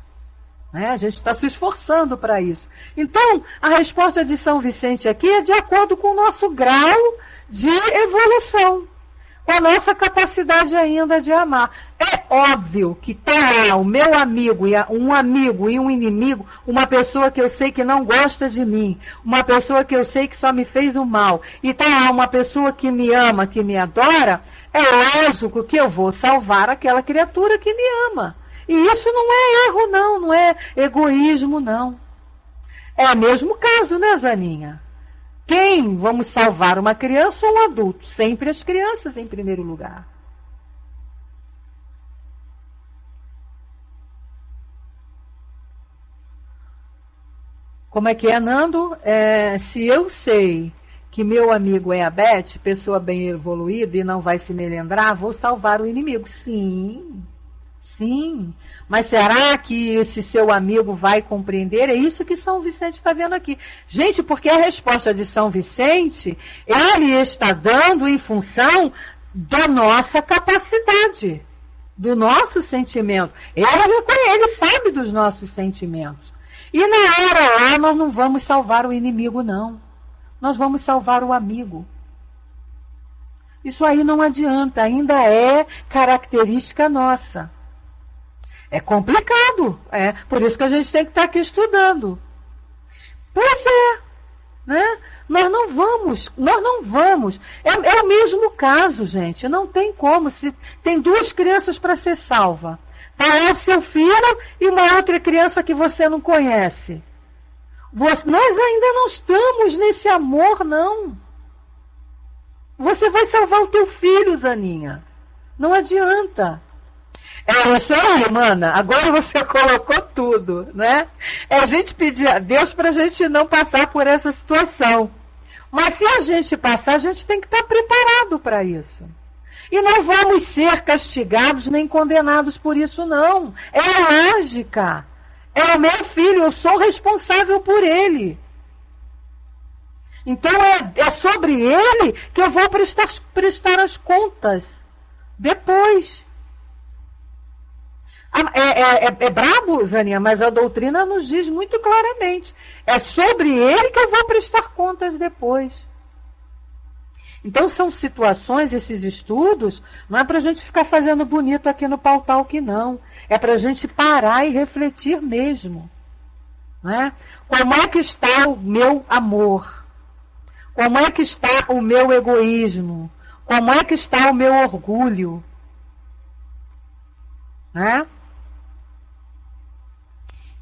Speaker 1: Né? A gente está se esforçando para isso. Então, a resposta de São Vicente aqui é de acordo com o nosso grau de evolução, com a nossa capacidade ainda de amar. É óbvio que está lá o meu amigo, um amigo e um inimigo, uma pessoa que eu sei que não gosta de mim, uma pessoa que eu sei que só me fez o mal, e está lá uma pessoa que me ama, que me adora, é lógico que eu vou salvar aquela criatura que me ama. E isso não é erro, não é egoísmo, não. É o mesmo caso, né, Zaninha? Quem vamos salvar, uma criança ou um adulto? Sempre as crianças em primeiro lugar. Como é que é, Nando? Se eu sei que meu amigo é a Beth, pessoa bem evoluída e não vai se me lembrar, vou salvar o inimigo. Sim. Sim, mas será que esse seu amigo vai compreender? É isso que São Vicente está vendo aqui. Gente, porque a resposta de São Vicente, ele está dando em função da nossa capacidade, do nosso sentimento. Ele sabe dos nossos sentimentos. E na hora lá nós não vamos salvar o inimigo, não. Nós vamos salvar o amigo. Isso aí não adianta, ainda é característica nossa. É complicado, por isso que a gente tem que estar aqui estudando. Pois é, né? Nós não vamos. É o mesmo caso, gente, não tem como. Se tem duas crianças para ser salva, tá lá o seu filho e uma outra criança que você não conhece. Nós ainda não estamos nesse amor, não. Você vai salvar o teu filho, Zaninha. Não adianta. É isso aí, mana. Agora você colocou tudo, né? É a gente pedir a Deus para a gente não passar por essa situação. Mas se a gente passar, a gente tem que estar preparado para isso. E não vamos ser castigados nem condenados por isso, não. É a lógica. É o meu filho, eu sou responsável por ele. Então é sobre ele que eu vou prestar as contas depois. É brabo, Zaninha, mas a doutrina nos diz muito claramente. É sobre ele que eu vou prestar contas depois. Então são situações, esses estudos, não é para a gente ficar fazendo bonito aqui no Pautalk, não. É para a gente parar e refletir mesmo. Né? Como é que está o meu amor? Como é que está o meu egoísmo? Como é que está o meu orgulho? Né?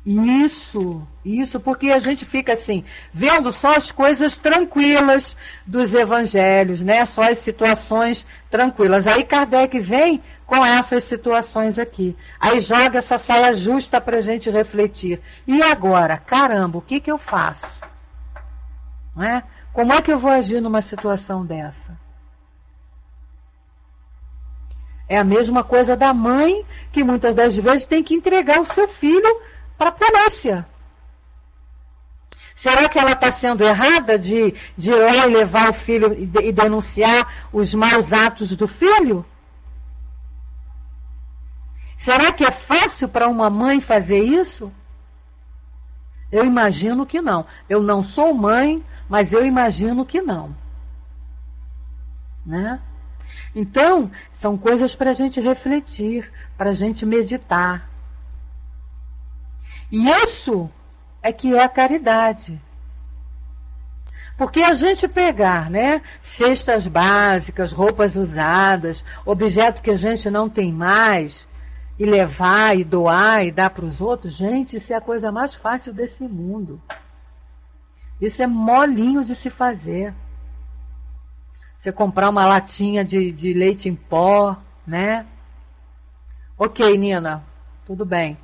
Speaker 1: Isso, porque a gente fica assim, vendo só as coisas tranquilas dos evangelhos, né? Só as situações tranquilas. Aí Kardec vem com essas situações aqui. Aí joga essa saia justa para a gente refletir. E agora, caramba, o que eu faço? Não é? Como é que eu vou agir numa situação dessa? É a mesma coisa da mãe, que muitas das vezes tem que entregar o seu filho para a polícia. Será que ela está sendo errada de ir lá e levar o filho e denunciar os maus atos do filho? Será que é fácil para uma mãe fazer isso? Eu imagino que não. Eu não sou mãe, mas eu imagino que não. Né? Então, são coisas para a gente refletir, para a gente meditar. E isso é que é a caridade. Porque a gente pegar, né, cestas básicas, roupas usadas, objeto que a gente não tem mais, e levar, e doar, e dar para os outros, gente, isso é a coisa mais fácil desse mundo. Isso é molinho de se fazer. Você comprar uma latinha de leite em pó, né? Ok, Nina, tudo bem.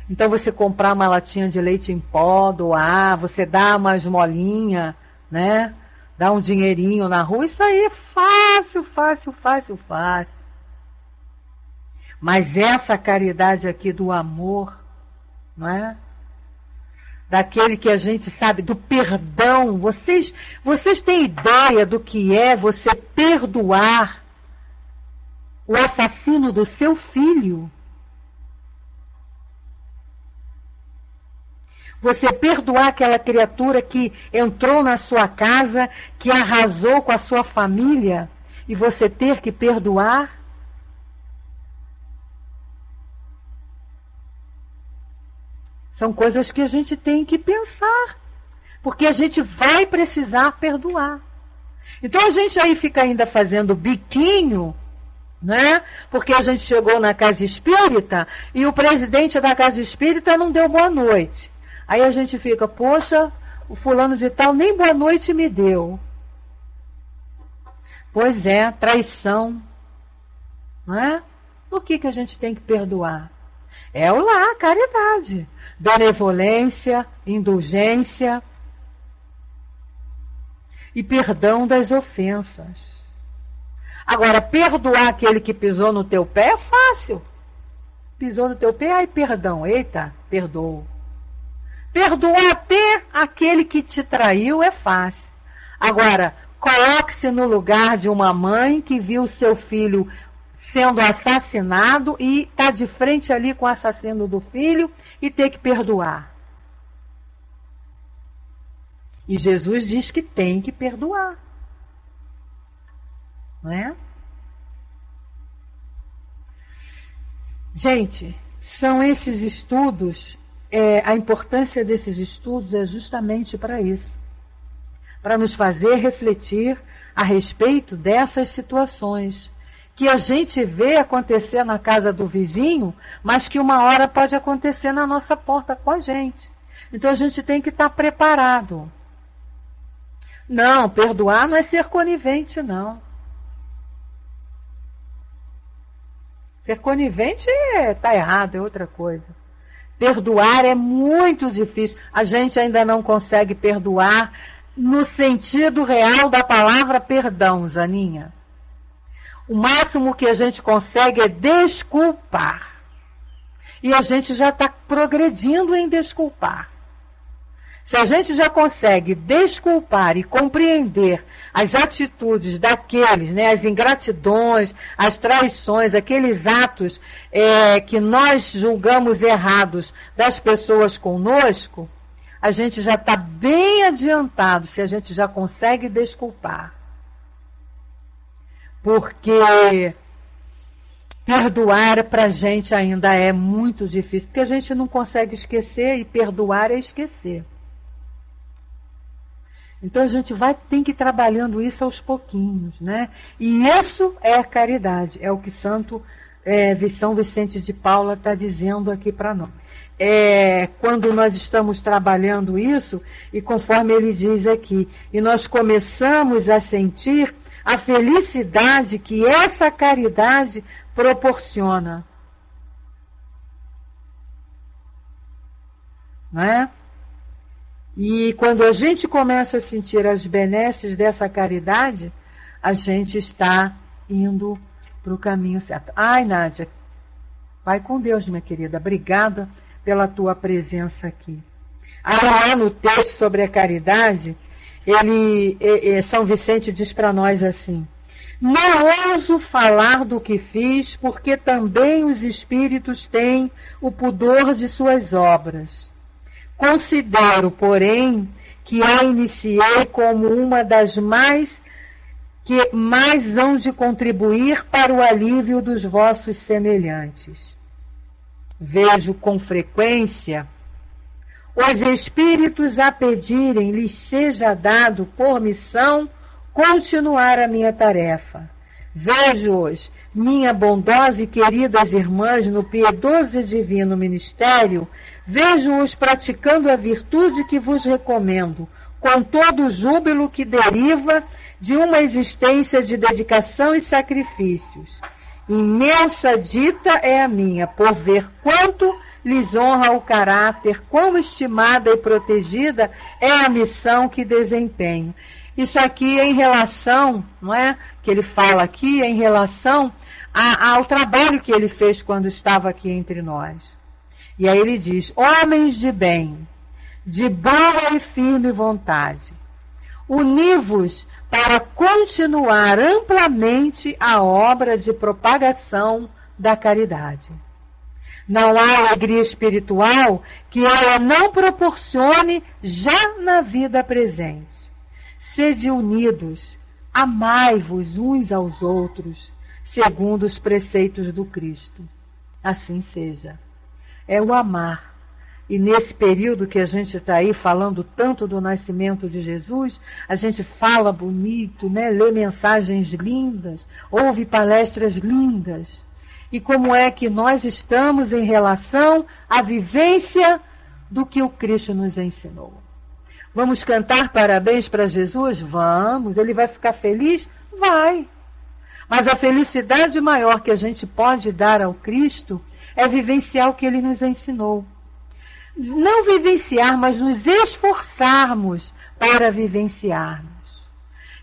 Speaker 1: Então você comprar uma latinha de leite em pó, doar, você dá uma esmolinha, né? Dá um dinheirinho na rua, isso aí é fácil. Mas essa caridade aqui do amor, não é? Daquele que a gente sabe, do perdão. Vocês têm ideia do que é você perdoar o assassino do seu filho? Você perdoar aquela criatura que entrou na sua casa, que arrasou com a sua família, e você ter que perdoar? São coisas que a gente tem que pensar, porque a gente vai precisar perdoar. Então a gente aí fica ainda fazendo biquinho, né? Porque a gente chegou na casa espírita e o presidente da casa espírita não deu boa noite. Aí a gente fica, poxa, o fulano de tal nem boa noite me deu. Pois é, traição. Não é? Por que a gente tem que perdoar? É lá, caridade, benevolência, indulgência e perdão das ofensas. Agora, perdoar aquele que pisou no teu pé é fácil. Pisou no teu pé, ai, perdão, eita, perdoo. Perdoar até aquele que te traiu é fácil. Agora, coloque-se no lugar de uma mãe que viu seu filho sendo assassinado e está de frente ali com o assassino do filho e ter que perdoar. E Jesus diz que tem que perdoar. Não é? Gente, são esses estudos, a importância desses estudos é justamente para isso, para nos fazer refletir a respeito dessas situações que a gente vê acontecer na casa do vizinho, mas que uma hora pode acontecer na nossa porta com a gente. Então a gente tem que estar preparado. Não, perdoar não é ser conivente, não. Ser conivente está errado, é outra coisa. Perdoar é muito difícil. A gente ainda não consegue perdoar no sentido real da palavra perdão, Zaninha. O máximo que a gente consegue é desculpar. E a gente já está progredindo em desculpar. Se a gente já consegue desculpar e compreender as atitudes daqueles, né, as ingratidões, as traições, aqueles atos que nós julgamos errados das pessoas conosco, a gente já está bem adiantado se a gente já consegue desculpar. Porque perdoar para a gente ainda é muito difícil, porque a gente não consegue esquecer, e perdoar é esquecer. Então a gente tem que ir trabalhando isso aos pouquinhos, né? E isso é a caridade, é o que São Vicente de Paula está dizendo aqui para nós. Quando nós estamos trabalhando isso, e conforme ele diz aqui, e nós começamos a sentir a felicidade que essa caridade proporciona. Não é? E quando a gente começa a sentir as benesses dessa caridade, a gente está indo para o caminho certo. Ai, Nádia, vai com Deus, minha querida. Obrigada pela tua presença aqui. Lá no texto sobre a caridade, São Vicente diz para nós assim: não ouso falar do que fiz, porque também os espíritos têm o pudor de suas obras. Considero, porém, que a iniciei como uma das que mais hão de contribuir para o alívio dos vossos semelhantes. Vejo com frequência os espíritos a pedirem lhes seja dado por missão continuar a minha tarefa. Vejo-os, minha bondosa e queridas irmãs, no piedoso e divino ministério, vejo-os praticando a virtude que vos recomendo, com todo o júbilo que deriva de uma existência de dedicação e sacrifícios. Imensa dita é a minha, por ver quanto lhes honra o caráter, quão estimada e protegida é a missão que desempenho. Isso aqui é em relação, não é? Que ele fala aqui, é em relação ao trabalho que ele fez quando estava aqui entre nós. E aí ele diz: homens de bem, de boa e firme vontade, uni-vos para continuar amplamente a obra de propagação da caridade. Não há alegria espiritual que ela não proporcione já na vida presente. Sede unidos, amai-vos uns aos outros, segundo os preceitos do Cristo. Assim seja. É o amar. E nesse período que a gente está aí falando tanto do nascimento de Jesus, a gente fala bonito, né? Lê mensagens lindas, ouve palestras lindas. E como é que nós estamos em relação à vivência do que o Cristo nos ensinou? Vamos cantar parabéns para Jesus? Vamos. Ele vai ficar feliz? Vai. Mas a felicidade maior que a gente pode dar ao Cristo é vivenciar o que Ele nos ensinou. Não vivenciar, mas nos esforçarmos para vivenciarmos.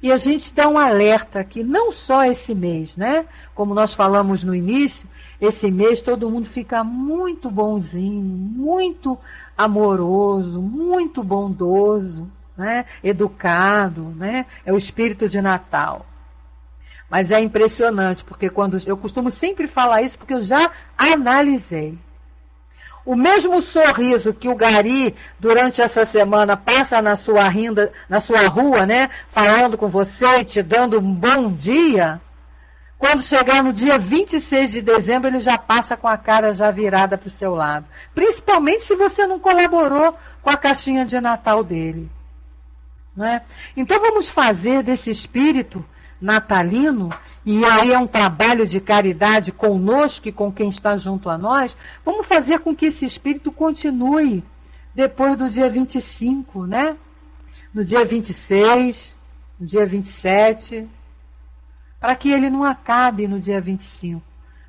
Speaker 1: E a gente dá um alerta aqui, não só esse mês, né? Como nós falamos no início, esse mês todo mundo fica muito bonzinho, muito amoroso, muito bondoso, né? Educado, né? É o espírito de Natal. Mas é impressionante, porque eu costumo sempre falar isso, porque eu já analisei. O mesmo sorriso que o Gari, durante essa semana, passa na sua rua, né, falando com você, te dando um bom dia, Quando chegar no dia 26 de dezembro, ele já passa com a cara já virada para o seu lado. Principalmente se você não colaborou com a caixinha de Natal dele. Não é? Então vamos fazer desse espírito natalino, e aí é um trabalho de caridade conosco e com quem está junto a nós, vamos fazer com que esse espírito continue depois do dia 25, né? No dia 26, no dia 27, para que ele não acabe no dia 25.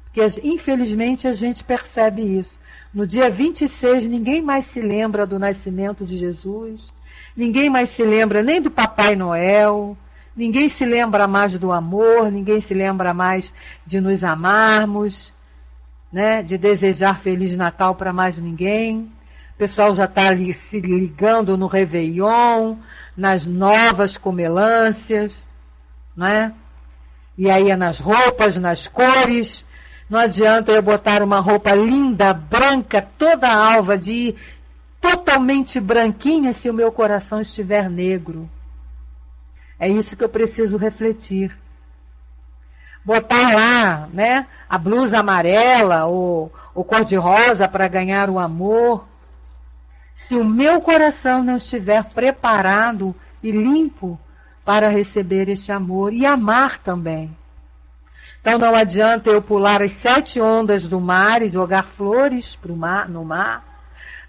Speaker 1: Porque, infelizmente, a gente percebe isso. No dia 26, ninguém mais se lembra do nascimento de Jesus, ninguém mais se lembra nem do Papai Noel, ninguém se lembra mais do amor, ninguém se lembra mais de nos amarmos, né? De desejar Feliz Natal para mais ninguém. O pessoal já está se ligando no Réveillon, nas novas comelâncias, né? E aí é nas roupas, nas cores. Não adianta eu botar uma roupa linda, branca, toda alva, totalmente branquinha, se o meu coração estiver negro. É isso que eu preciso refletir. Botar lá, né, a blusa amarela ou cor-de-rosa para ganhar o amor. Se o meu coração não estiver preparado e limpo para receber este amor e amar também. Então não adianta eu pular as 7 ondas do mar e jogar flores no mar.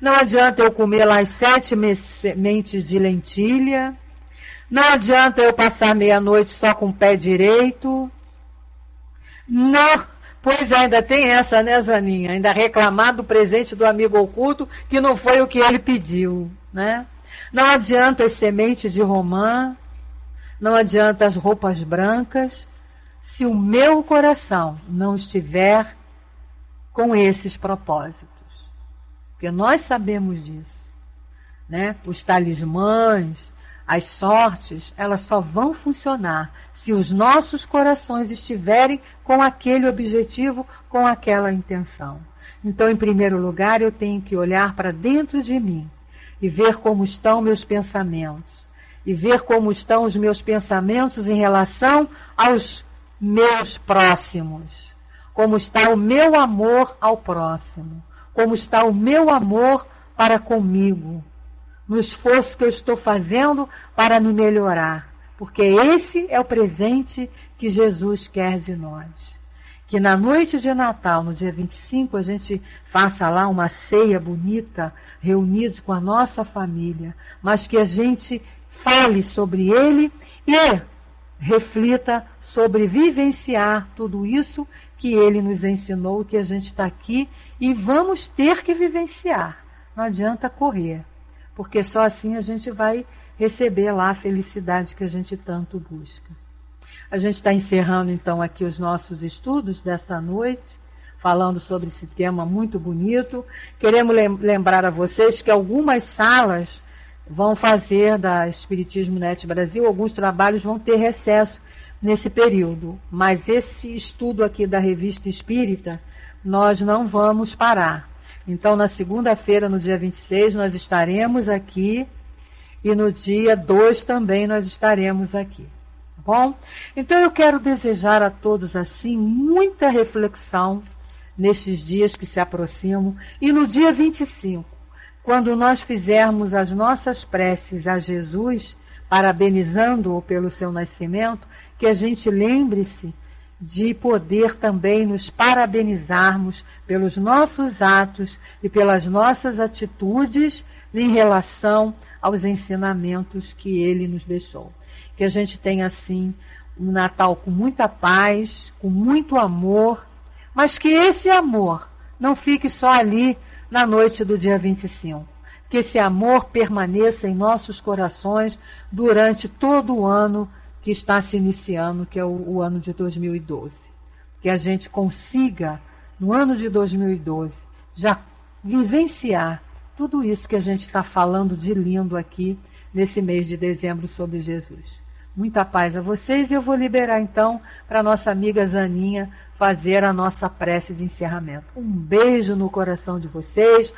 Speaker 1: Não adianta eu comer lá as 7 sementes de lentilha. Não adianta eu passar meia-noite só com o pé direito. Não, pois ainda tem essa, né, Zaninha? Ainda reclamar do presente do amigo oculto que não foi o que ele pediu, né? Não adianta as sementes de romã. Não adianta as roupas brancas, se o meu coração não estiver com esses propósitos. Porque nós sabemos disso, né? Os talismãs, as sortes, elas só vão funcionar se os nossos corações estiverem com aquele objetivo, com aquela intenção. Então, em primeiro lugar, eu tenho que olhar para dentro de mim e ver como estão meus pensamentos. E ver como estão os meus pensamentos em relação aos meus próximos. Como está o meu amor ao próximo. Como está o meu amor para comigo. No esforço que eu estou fazendo para me melhorar. Porque esse é o presente que Jesus quer de nós. Que na noite de Natal, no dia 25, a gente faça lá uma ceia bonita, reunidos com a nossa família. Mas que a gente fale sobre ele e reflita sobre vivenciar tudo isso que ele nos ensinou, que a gente está aqui e vamos ter que vivenciar. Não adianta correr, porque só assim a gente vai receber lá a felicidade que a gente tanto busca. A gente está encerrando então aqui os nossos estudos desta noite, falando sobre esse tema muito bonito. Queremos lembrar a vocês que algumas salas vão fazer da Espiritismo Net Brasil, alguns trabalhos vão ter recesso nesse período, mas esse estudo aqui da Revista Espírita, nós não vamos parar. Então, na segunda-feira, no dia 26, nós estaremos aqui, e no dia 2 também nós estaremos aqui. Tá bom? Então, eu quero desejar a todos, assim, muita reflexão nestes dias que se aproximam, e no dia 25, quando nós fizermos as nossas preces a Jesus, parabenizando-o pelo seu nascimento, que a gente lembre-se de poder também nos parabenizarmos pelos nossos atos e pelas nossas atitudes em relação aos ensinamentos que ele nos deixou. Que a gente tenha, assim, um Natal com muita paz, com muito amor, mas que esse amor não fique só ali na noite do dia 25. Que esse amor permaneça em nossos corações durante todo o ano que está se iniciando, que é o ano de 2012. Que a gente consiga, no ano de 2012, já vivenciar tudo isso que a gente está falando de lindo aqui, nesse mês de dezembro, sobre Jesus. Muita paz a vocês, e eu vou liberar então para a nossa amiga Zaninha fazer a nossa prece de encerramento. Um beijo no coração de vocês.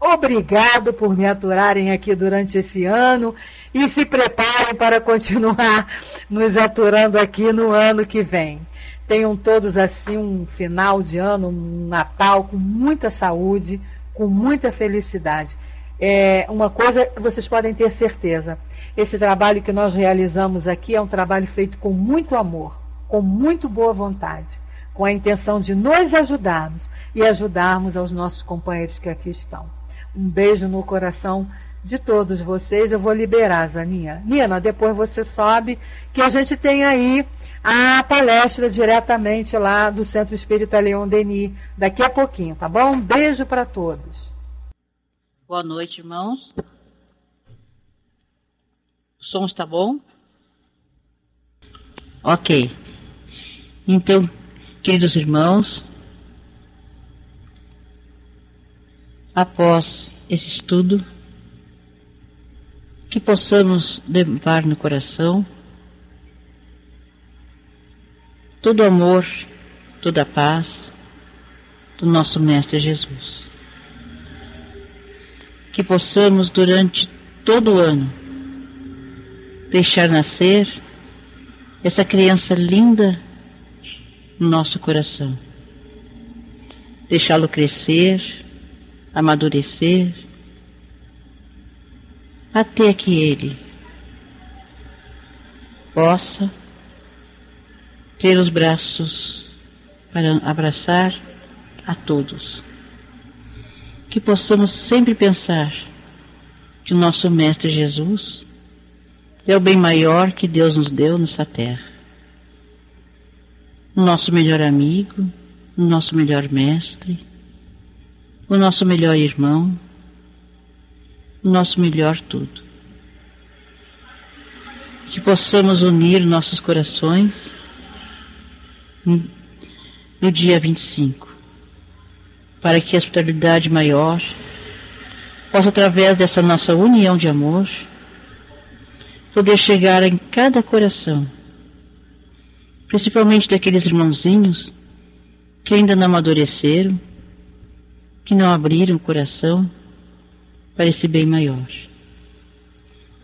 Speaker 1: Obrigado por me aturarem aqui durante esse ano e se preparem para continuar nos aturando aqui no ano que vem. Tenham todos assim um final de ano, um Natal com muita saúde, com muita felicidade. Uma coisa vocês podem ter certeza, esse trabalho que nós realizamos aqui é um trabalho feito com muito amor, com muito boa vontade, com a intenção de nos ajudarmos e ajudarmos aos nossos companheiros que aqui estão. Um beijo no coração de todos vocês. Eu vou liberar, Zaninha. Nina, depois você sobe, que a gente tem aí a palestra diretamente lá do Centro Espírita Leon Denis, daqui a pouquinho, tá bom? Um beijo para todos.
Speaker 2: Boa noite, irmãos. O som está bom? Ok. Então, queridos irmãos, após esse estudo, que possamos levar no coração todo o amor, toda a paz do nosso Mestre Jesus. Que possamos, durante todo o ano, deixar nascer essa criança linda no nosso coração. Deixá-lo crescer, amadurecer, até que ele possa ter os braços para abraçar a todos. Que possamos sempre pensar que o nosso Mestre Jesus é o bem maior que Deus nos deu nessa terra. O nosso melhor amigo, o nosso melhor mestre, o nosso melhor irmão, o nosso melhor tudo. Que possamos unir nossos corações no dia 25, para que a espiritualidade maior possa, através dessa nossa união de amor, poder chegar em cada coração, principalmente daqueles irmãozinhos que ainda não amadureceram, que não abriram o coração para esse bem maior.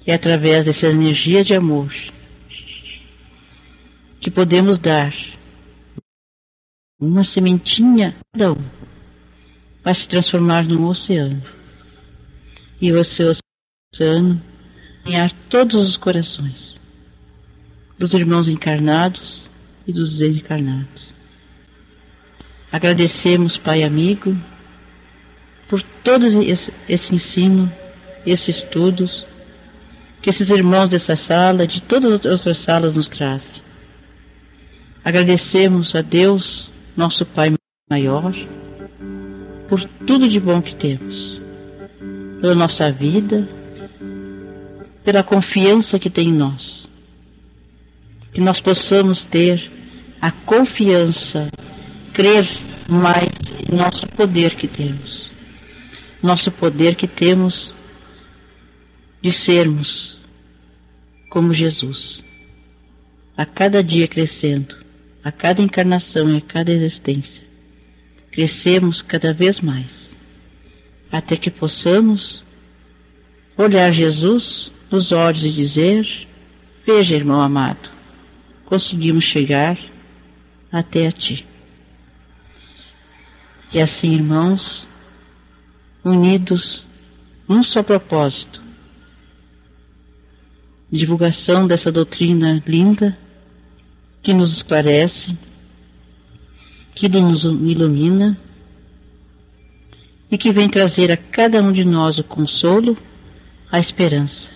Speaker 2: E é através dessa energia de amor que podemos dar uma sementinha cada um para se transformar num oceano. E o oceano ganhar todos os corações dos irmãos encarnados e dos desencarnados. Agradecemos, Pai amigo, por todo esse ensino, esses estudos que esses irmãos dessa sala, de todas as outras salas, nos trazem. Agradecemos a Deus, nosso Pai maior, por tudo de bom que temos, pela nossa vida, pela confiança que tem em nós. Que nós possamos ter a confiança, crer mais em nosso poder que temos. Nosso poder que temos de sermos como Jesus, a cada dia crescendo, a cada encarnação e a cada existência, crescemos cada vez mais, até que possamos olhar Jesus nos olhos e dizer: veja, irmão amado, conseguimos chegar até a ti. E assim, irmãos, unidos num só propósito, divulgação dessa doutrina linda que nos esclarece, que nos ilumina e que vem trazer a cada um de nós o consolo, a esperança.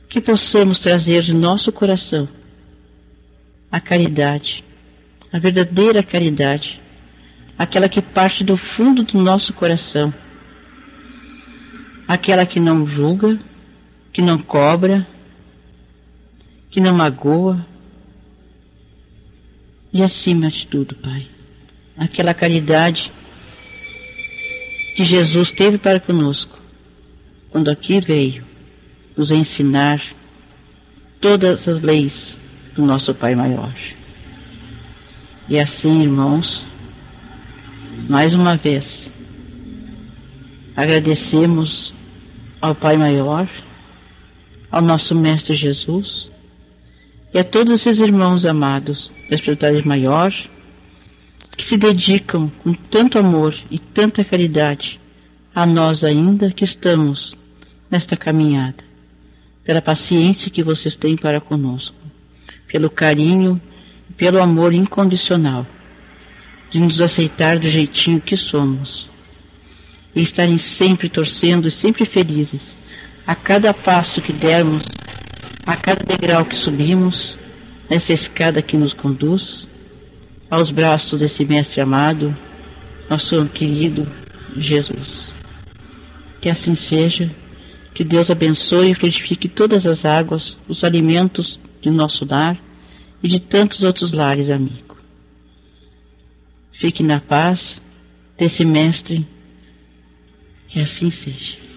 Speaker 2: Que possamos trazer de nosso coração a caridade, a verdadeira caridade, aquela que parte do fundo do nosso coração, aquela que não julga, que não cobra, que não magoa, e acima de tudo, Pai, aquela caridade que Jesus teve para conosco, quando aqui veio nos ensinar todas as leis do nosso Pai maior. E assim, irmãos, mais uma vez, agradecemos ao Pai maior, ao nosso Mestre Jesus, e a todos esses irmãos amados da espiritualidade maior, que se dedicam com tanto amor e tanta caridade a nós ainda que estamos nesta caminhada, pela paciência que vocês têm para conosco, pelo carinho e pelo amor incondicional, de nos aceitar do jeitinho que somos, e estarem sempre torcendo e sempre felizes, a cada passo que dermos, a cada degrau que subimos, nessa escada que nos conduz aos braços desse Mestre amado, nosso querido Jesus. Que assim seja, que Deus abençoe e frutifique todas as águas, os alimentos de nosso lar e de tantos outros lares, amigo. Fique na paz desse Mestre, que assim seja.